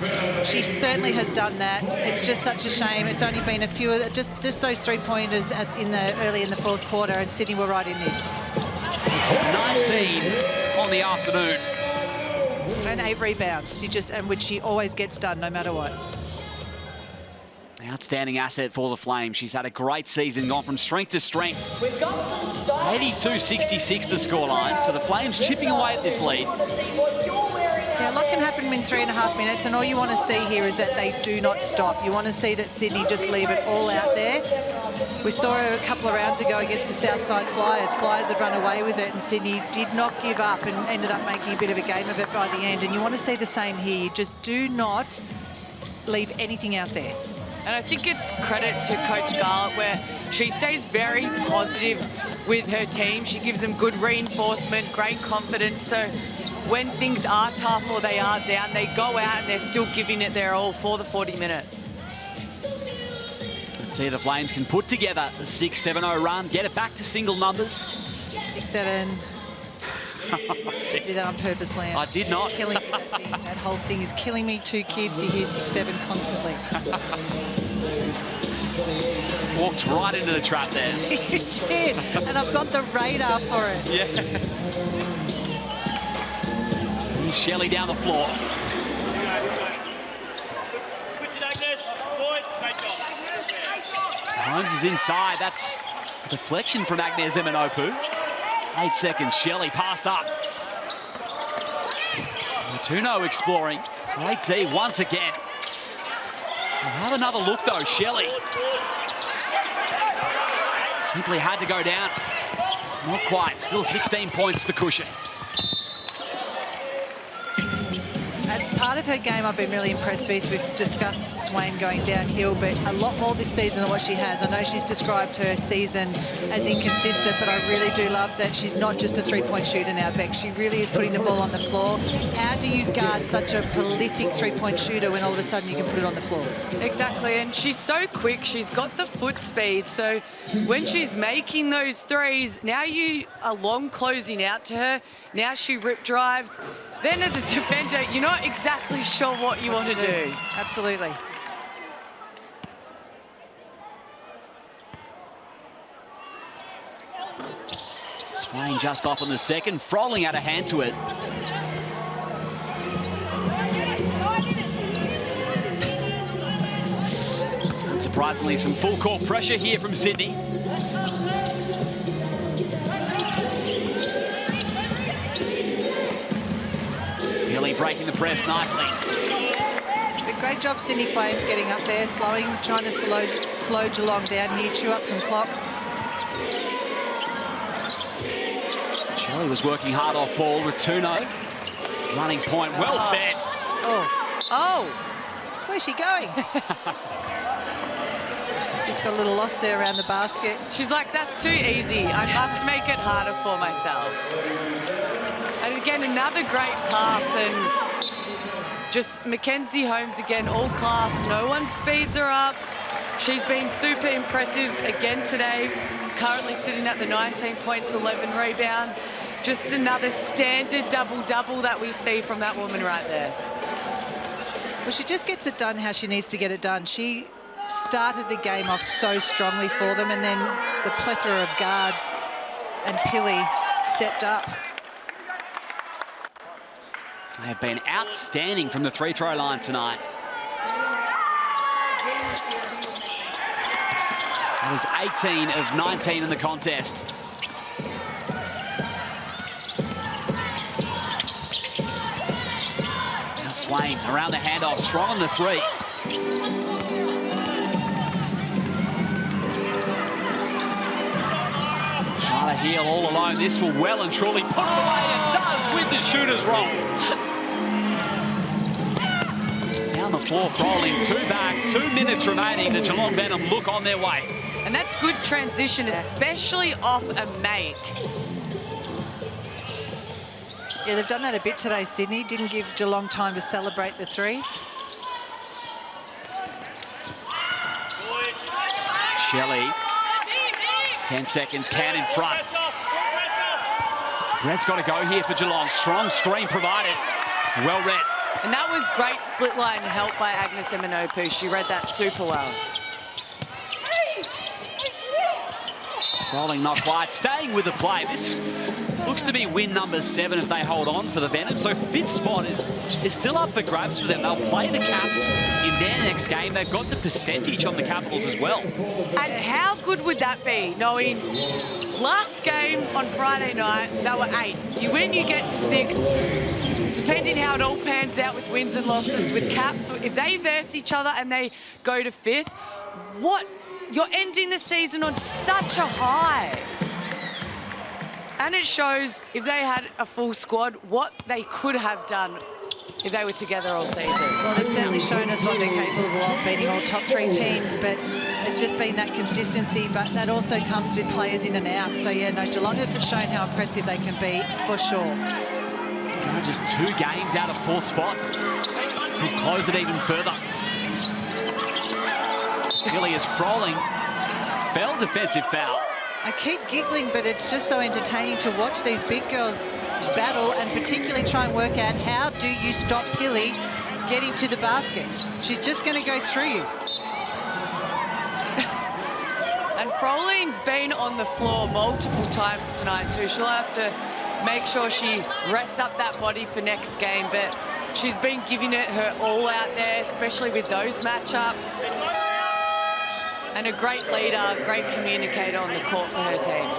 Speaker 2: She certainly has done that. It's just such a shame. It's only been a few, just those 3-pointers early in the 4th quarter, and Sydney were right in this.
Speaker 1: It's 19 on the afternoon.
Speaker 2: And 8 rebounds. Which she always gets done, no matter what.
Speaker 1: Outstanding asset for the Flames. She's had a great season, gone from strength to strength.
Speaker 9: We've got some style
Speaker 1: 82-66 the scoreline, so the Flames chipping away at this lead.
Speaker 2: Yeah, a lot can happen in 3.5 minutes, and all you want to see here is that they do not stop. You want to see that Sydney just leave it all out there. We saw it a couple of rounds ago against the Southside Flyers. Flyers had run away with it, and Sydney did not give up and ended up making a bit of a game of it by the end. And you want to see the same here. You just do not leave anything out there.
Speaker 3: And I think it's credit to Coach Garlett where she stays very positive with her team. She gives them good reinforcement, great confidence. So when things are tough or they are down, they go out and they're still giving it their all for the 40 minutes.
Speaker 1: Let's see if the Flames can put together the 6-7-0 run, get it back to single numbers.
Speaker 2: 6-7. Did that on purpose, Liam.
Speaker 1: I did not.
Speaker 2: Killing me, that thing. That whole thing is killing me. 2 kids, you hear 6-7 constantly.
Speaker 1: Walked right into the trap there.
Speaker 2: You did, and I've got the radar for it.
Speaker 1: Yeah. Shelley down the floor. Holmes is inside. That's a deflection from Agnes Eminopu. 8 seconds. Shelley passed up. Tuno exploring. Great D once again. We'll have another look though. Shelley simply had to go down. Not quite. Still 16 points the cushion.
Speaker 2: That's part of her game I've been really impressed with. We've discussed Swain going downhill, but a lot more this season than what she has. I know she's described her season as inconsistent, but I really do love that she's not just a three-point shooter now, Beck. She really is putting the ball on the floor. How do you guard such a prolific three-point shooter when all of a sudden you can put it on the floor?
Speaker 3: Exactly, and she's so quick. She's got the foot speed, so when she's making those threes, now you are long closing out to her. Now she rip drives. Then as a defender, you're not exactly sure what you want to do.
Speaker 2: Absolutely.
Speaker 1: Swain just off on the second, Froling out of hand to it. Unsurprisingly, some full court pressure here from Sydney. Billy breaking the press nicely.
Speaker 2: But great job, Sydney Flames, getting up there, trying to slow Geelong down here, chew up some clock.
Speaker 1: Shelley was working hard off ball. Ratuno, running point, well fed.
Speaker 2: Oh, where's she going? Just got a little loss there around the basket.
Speaker 3: She's like, that's too easy. I must make it harder for myself. And again, another great pass, and just Mackenzie Holmes again, all class. No one speeds her up. She's been super impressive again today. Currently sitting at the 19 points, 11 rebounds. Just another standard double-double that we see from that woman right there.
Speaker 2: Well, she just gets it done how she needs to get it done. She started the game off so strongly for them, and then the plethora of guards and Pilly stepped up.
Speaker 1: They have been outstanding from the free-throw line tonight. That is 18 of 19 in the contest. Now Swain around the handoff, strong on the three. Trying to heel all alone. This will well and truly put it away, and does with the shooter's roll. Down the floor, Froling, 2 back, 2 minutes remaining. The Geelong Venom look on their way.
Speaker 3: And that's good transition, especially off a make.
Speaker 2: Yeah, they've done that a bit today, Sydney. Didn't give Geelong time to celebrate the three.
Speaker 1: Shelley, 10 seconds, Can in front. Brett's got to go here for Geelong. Strong screen provided. Well read.
Speaker 3: And that was great split line help by Agnes Eminopu. She read that super well.
Speaker 1: Froling not quite, staying with the play. This Looks to be win number 7 if they hold on for the Venom. So 5th spot is still up for grabs for them. They'll play the Caps in their next game. They've got the percentage on the Capitals as well.
Speaker 3: And how good would that be, knowing last game on Friday night, they were 8. You win, you get to 6. Depending how it all pans out with wins and losses with Caps, if they verse each other and they go to 5th, you're ending the season on such a high. And it shows, if they had a full squad, what they could have done if they were together all season.
Speaker 2: Well, they've certainly shown us what they're capable of, beating all top 3 teams, but it's just been that consistency, but that also comes with players in and out. So, yeah, no, Geelong have shown how impressive they can be, for sure.
Speaker 1: Now just 2 games out of 4th spot. Could close it even further. Billy is Froling. Fell defensive foul.
Speaker 2: I keep giggling, but it's just so entertaining to watch these big girls battle and particularly try and work out how do you stop Pilly getting to the basket. She's just going to go through you.
Speaker 3: And Froling's been on the floor multiple times tonight too. She'll have to make sure she rests up that body for next game, but she's been giving it her all out there, especially with those matchups. And a great leader, great communicator on the court for her team.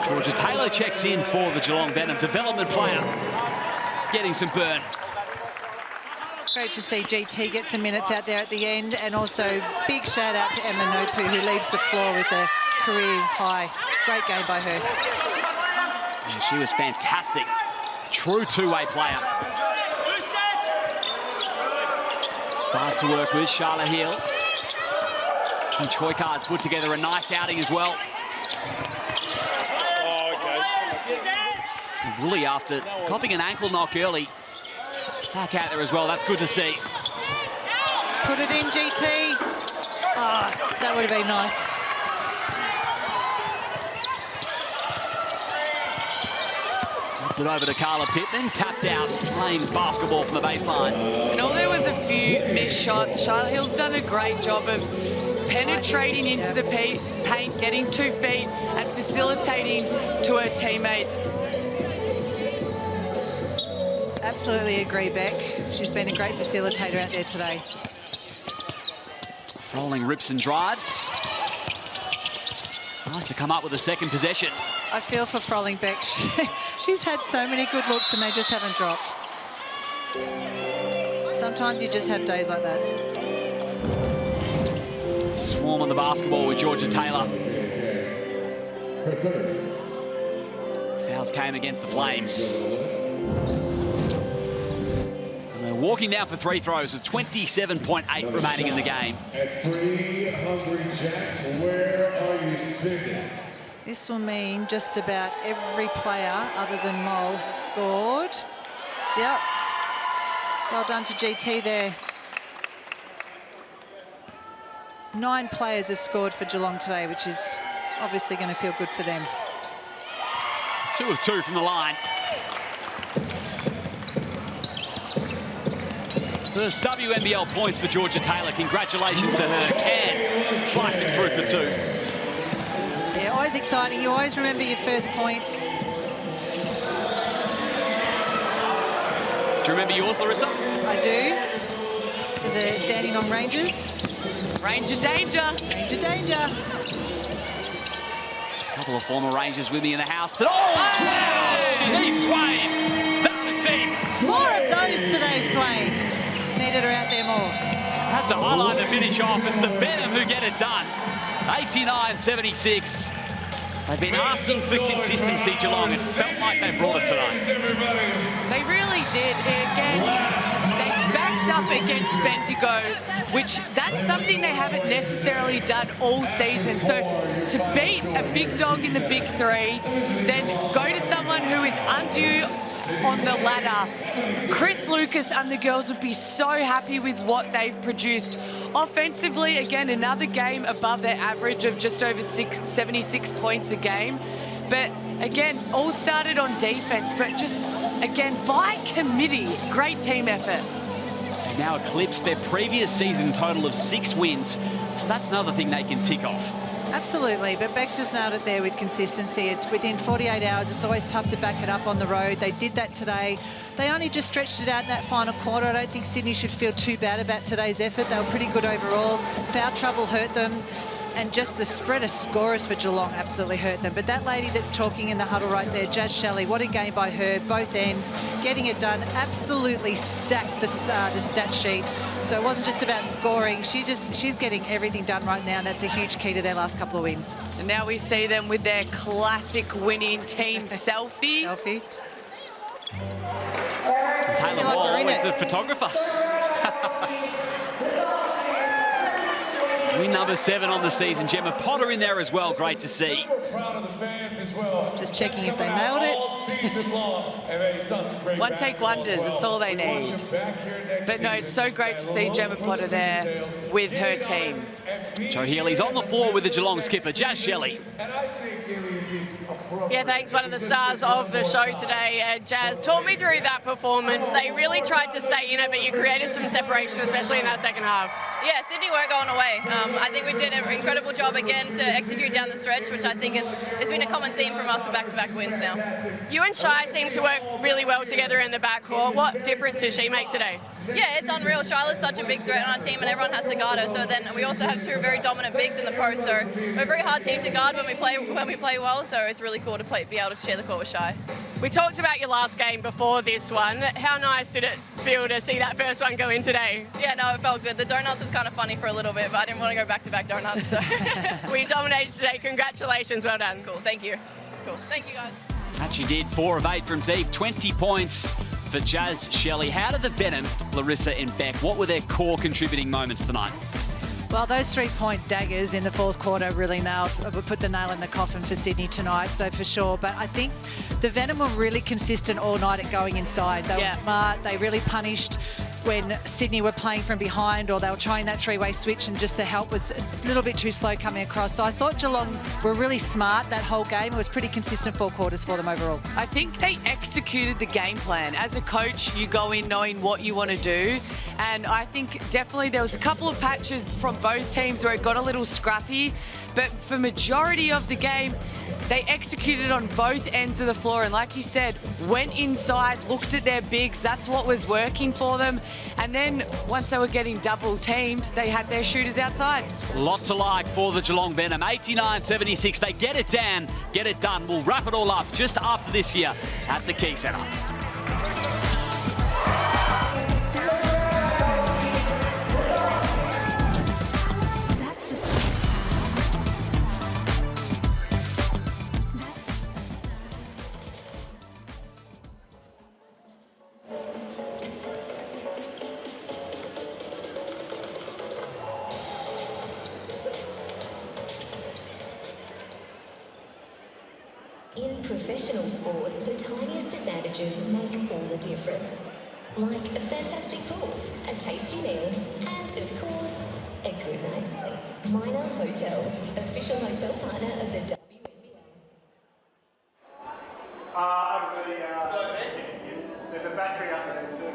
Speaker 1: Georgia Taylor checks in for the Geelong Venom, development player, getting some burn.
Speaker 2: Great to see GT get some minutes out there at the end, and also big shout out to Emma Nopu, who leaves the floor with a career high. Great game by her.
Speaker 1: Yeah, she was fantastic. True two-way player. 5 to work with, Charlotte Hill. And Choikard's put together a nice outing as well. And Woolley, after copping an ankle knock early, back out there as well. That's good to see.
Speaker 2: Put it in, GT. Oh, that would have been nice.
Speaker 1: Puts it over to Carla Pittman. Tapped out. Flames basketball from the baseline.
Speaker 3: And although there was a few missed shots, Charlotte Hill's done a great job of penetrating into the paint, getting 2 feet and facilitating to her teammates.
Speaker 2: Absolutely agree, Beck. She's been a great facilitator out there today.
Speaker 1: Froling rips and drives. Nice to come up with a second possession.
Speaker 2: I feel for Froling, Beck. She's had so many good looks and they just haven't dropped. Sometimes you just have days like that.
Speaker 1: Swarm on the basketball with Georgia Taylor. Fouls came against the Flames. And they're walking down for 3 throws with 27.8 remaining in the game.
Speaker 8: At 300 Jacks, where are you sitting?
Speaker 2: This will mean just about every player other than Mole has scored. Yep. Well done to GT there. 9 players have scored for Geelong today, which is obviously going to feel good for them.
Speaker 1: 2 of 2 from the line. First WNBL points for Georgia Taylor. Congratulations to her. Can slicing through for 2.
Speaker 2: Yeah, always exciting. You always remember your first points.
Speaker 1: Do you remember yours, Larissa?
Speaker 2: I do. For the Dandenong Rangers.
Speaker 3: Ranger danger.
Speaker 2: Ranger danger.
Speaker 1: A couple of former Rangers with me in the house. Oh, wow! Shanice Swain. That was deep.
Speaker 2: More of those today, Swain. Needed her out there more.
Speaker 1: That's a highlight to finish off. It's the Venom who get it done. 89-76. They've been asking for consistency, Geelong. It felt like they brought it tonight.
Speaker 3: They really did. Again, they backed up against Bendigo, which that's something they haven't necessarily done all season. So to beat a big dog in the big 3, then go to someone who is under you on the ladder. Chris Lucas and the girls would be so happy with what they've produced. Offensively, again, another game above their average of just over 76 points a game. But again, all started on defense, but just, again, by committee, great team effort.
Speaker 1: They now eclipse their previous season total of 6 wins. So that's another thing they can tick off.
Speaker 2: Absolutely, but Beck's just nailed it there with consistency. It's within 48 hours. It's always tough to back it up on the road. They did that today. They only just stretched it out in that final quarter. I don't think Sydney should feel too bad about today's effort. They were pretty good overall. Foul trouble hurt them. And just the spread of scorers for Geelong absolutely hurt them. But that lady that's talking in the huddle right there, Jazz Shelley, what a game by her, both ends, getting it done, absolutely stacked the stat sheet. So it wasn't just about scoring. She's getting everything done right now, and that's a huge key to their last couple of wins.
Speaker 3: And now we see them with their classic winning team selfie.
Speaker 2: Selfie.
Speaker 1: And Taylor Wall is the photographer. Win number 7 on the season. Gemma Potter in there as well. Great to see.
Speaker 2: Just checking if they nailed it.
Speaker 3: One take wonders, that's all they need. But no, it's so great to see Gemma Potter there with her team.
Speaker 1: Joe Healy's on the floor with the Geelong skipper, Jazz Shelley.
Speaker 4: Yeah, thanks. One of the stars of the show today, Jazz. Talk me through that performance. They really tried to stay in it, but you created some separation, especially in that second half.
Speaker 6: Yeah, Sydney weren't going away. I think we did an incredible job again to execute down the stretch, which I think it's been a common theme from us for back-to-back wins now. You
Speaker 4: and Shai seem to work really well together in the backcourt. What difference does she make today?
Speaker 6: Yeah, it's unreal. Charlotte's such a big threat on our team and everyone has to guard her. So then we also have 2 very dominant bigs in the post. So we're a very hard team to guard when we play well. So it's really cool to be able to share the court with Shai.
Speaker 4: We talked about your last game before this one. How nice did it feel to see that first one go in today?
Speaker 6: Yeah, no, it felt good. The donuts was kind of funny for a little bit, but I didn't want to go back-to-back donuts. So.
Speaker 4: We dominated today. Congratulations. Well done.
Speaker 6: Cool. Thank you. Cool. Thank you, guys.
Speaker 1: That she did. 4 of 8 from deep. 20 points for Jazz Shelley. How did the Venom, Larissa and Beck, what were their core contributing moments tonight?
Speaker 2: Well, those 3-point daggers in the fourth quarter really put the nail in the coffin for Sydney tonight, so for sure. But I think the Venom were really consistent all night at going inside. They were smart. They really punished when Sydney were playing from behind, or they were trying that 3-way switch and just the help was a little bit too slow coming across. So I thought Geelong were really smart that whole game. It was pretty consistent 4 quarters for them overall.
Speaker 3: I think they executed the game plan. As a coach, you go in knowing what you want to do. And I think definitely there was a couple of patches from both teams where it got a little scrappy. But for majority of the game, they executed on both ends of the floor. And like you said, went inside, looked at their bigs. That's what was working for them. And then once they were getting double teamed, they had their shooters outside.
Speaker 1: Lot to like for the Geelong Venom. 89-76. They get it down, get it done. We'll wrap it all up just after this here at the Key Centre.
Speaker 11: In professional sport, the tiniest advantages make all the difference. Like a fantastic pool, a tasty meal, and of course, a good night's sleep. Minor Hotels, official hotel partner of the WNBL.
Speaker 12: There's a battery under there too.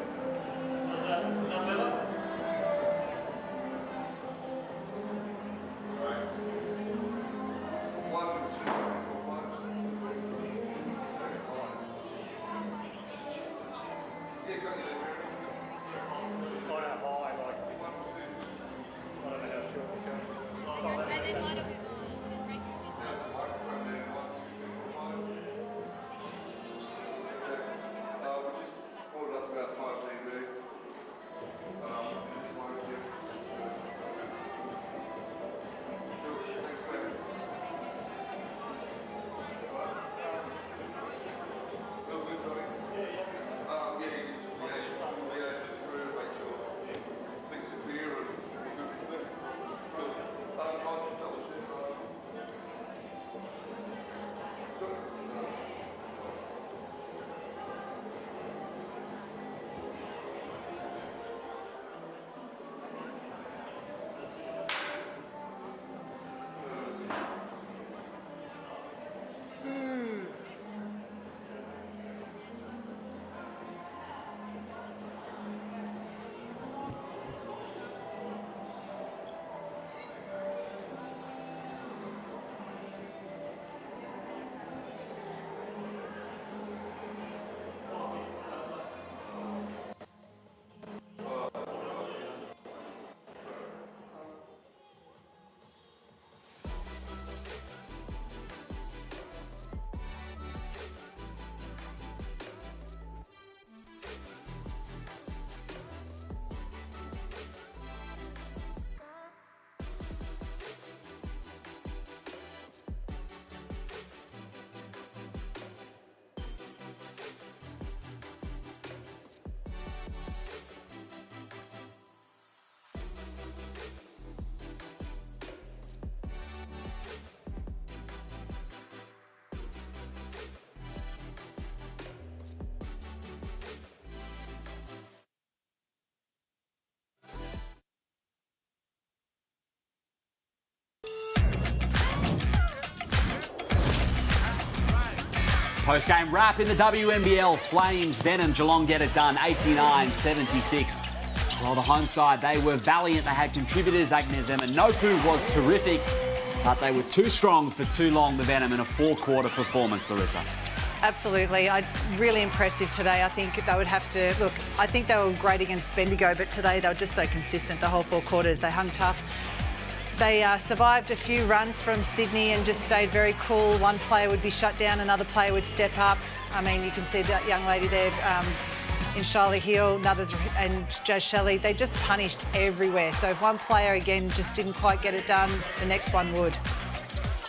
Speaker 1: Post-game wrap in the WNBL. Flames, Venom, Geelong get it done, 89-76. While the home side, they were valiant. They had contributors. Agnes Emma-Nopu was terrific, but they were too strong for too long, the Venom, in a four-quarter performance, Larissa.
Speaker 2: Absolutely. Really impressive today. I think they would have to... Look, I think they were great against Bendigo, but today they were just so consistent the whole four quarters. They hung tough. They survived a few runs from Sydney and just stayed very cool. One player would be shut down, another player would step up. I mean, you can see that young lady there in Charlie Hill, and Jo Shelley. They just punished everywhere. So if one player, again, just didn't quite get it done, the next one would.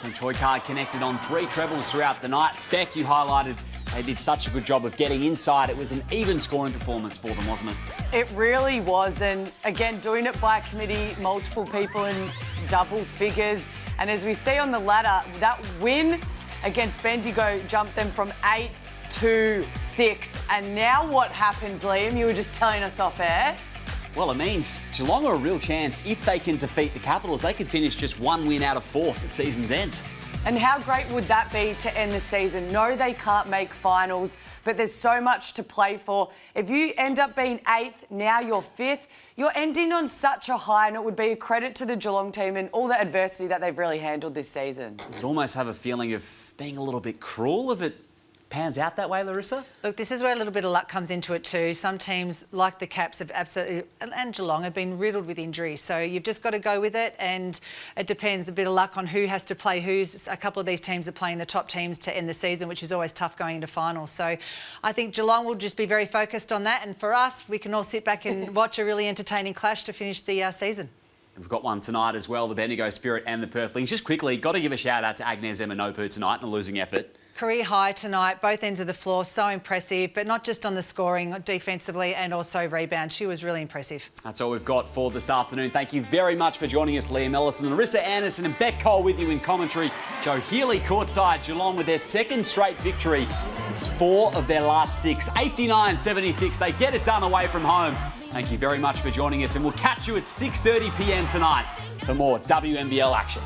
Speaker 1: And Troy Card connected on 3 trebles throughout the night. Beck, you highlighted, they did such a good job of getting inside. It was an even scoring performance for them, wasn't it?
Speaker 3: It really was. And again, doing it by committee, multiple people in double figures. And as we see on the ladder, that win against Bendigo jumped them from 8th to 6th. And now what happens, Liam? You were just telling us off air.
Speaker 1: Well, it means Geelong are a real chance. If they can defeat the Capitals, they could finish just 1 win out of 4th at season's end.
Speaker 3: And how great would that be to end the season? No, they can't make finals, but there's so much to play for. If you end up being 8th, now you're 5th, you're ending on such a high, and it would be a credit to the Geelong team and all the adversity that they've really handled this season.
Speaker 1: Does it almost have a feeling of being a little bit cruel if it pans out that way, Larissa?
Speaker 2: Look, this is where a little bit of luck comes into it too. Some teams, like the Caps, have absolutely, and Geelong, have been riddled with injuries. So you've just got to go with it, and it depends a bit of luck on who has to play who. A couple of these teams are playing the top teams to end the season, which is always tough going into finals. So I think Geelong will just be very focused on that, and for us, we can all sit back and watch a really entertaining clash to finish the season.
Speaker 1: We've got one tonight as well, the Bendigo Spirit and the Perthlings. Just quickly, got to give a shout out to Agnes Emma-Nopu tonight in a losing effort.
Speaker 2: Career high tonight, both ends of the floor, so impressive, but not just on the scoring, defensively and also rebound. She was really impressive.
Speaker 1: That's all we've got for this afternoon. Thank you very much for joining us, Liam Ellison, Larissa Anderson and Beck Cole with you in commentary. Joe Healy courtside, Geelong with their second straight victory. It's 4 of their last 6, 89-76. They get it done away from home. Thank you very much for joining us, and we'll catch you at 6:30 p.m. tonight for more WNBL action.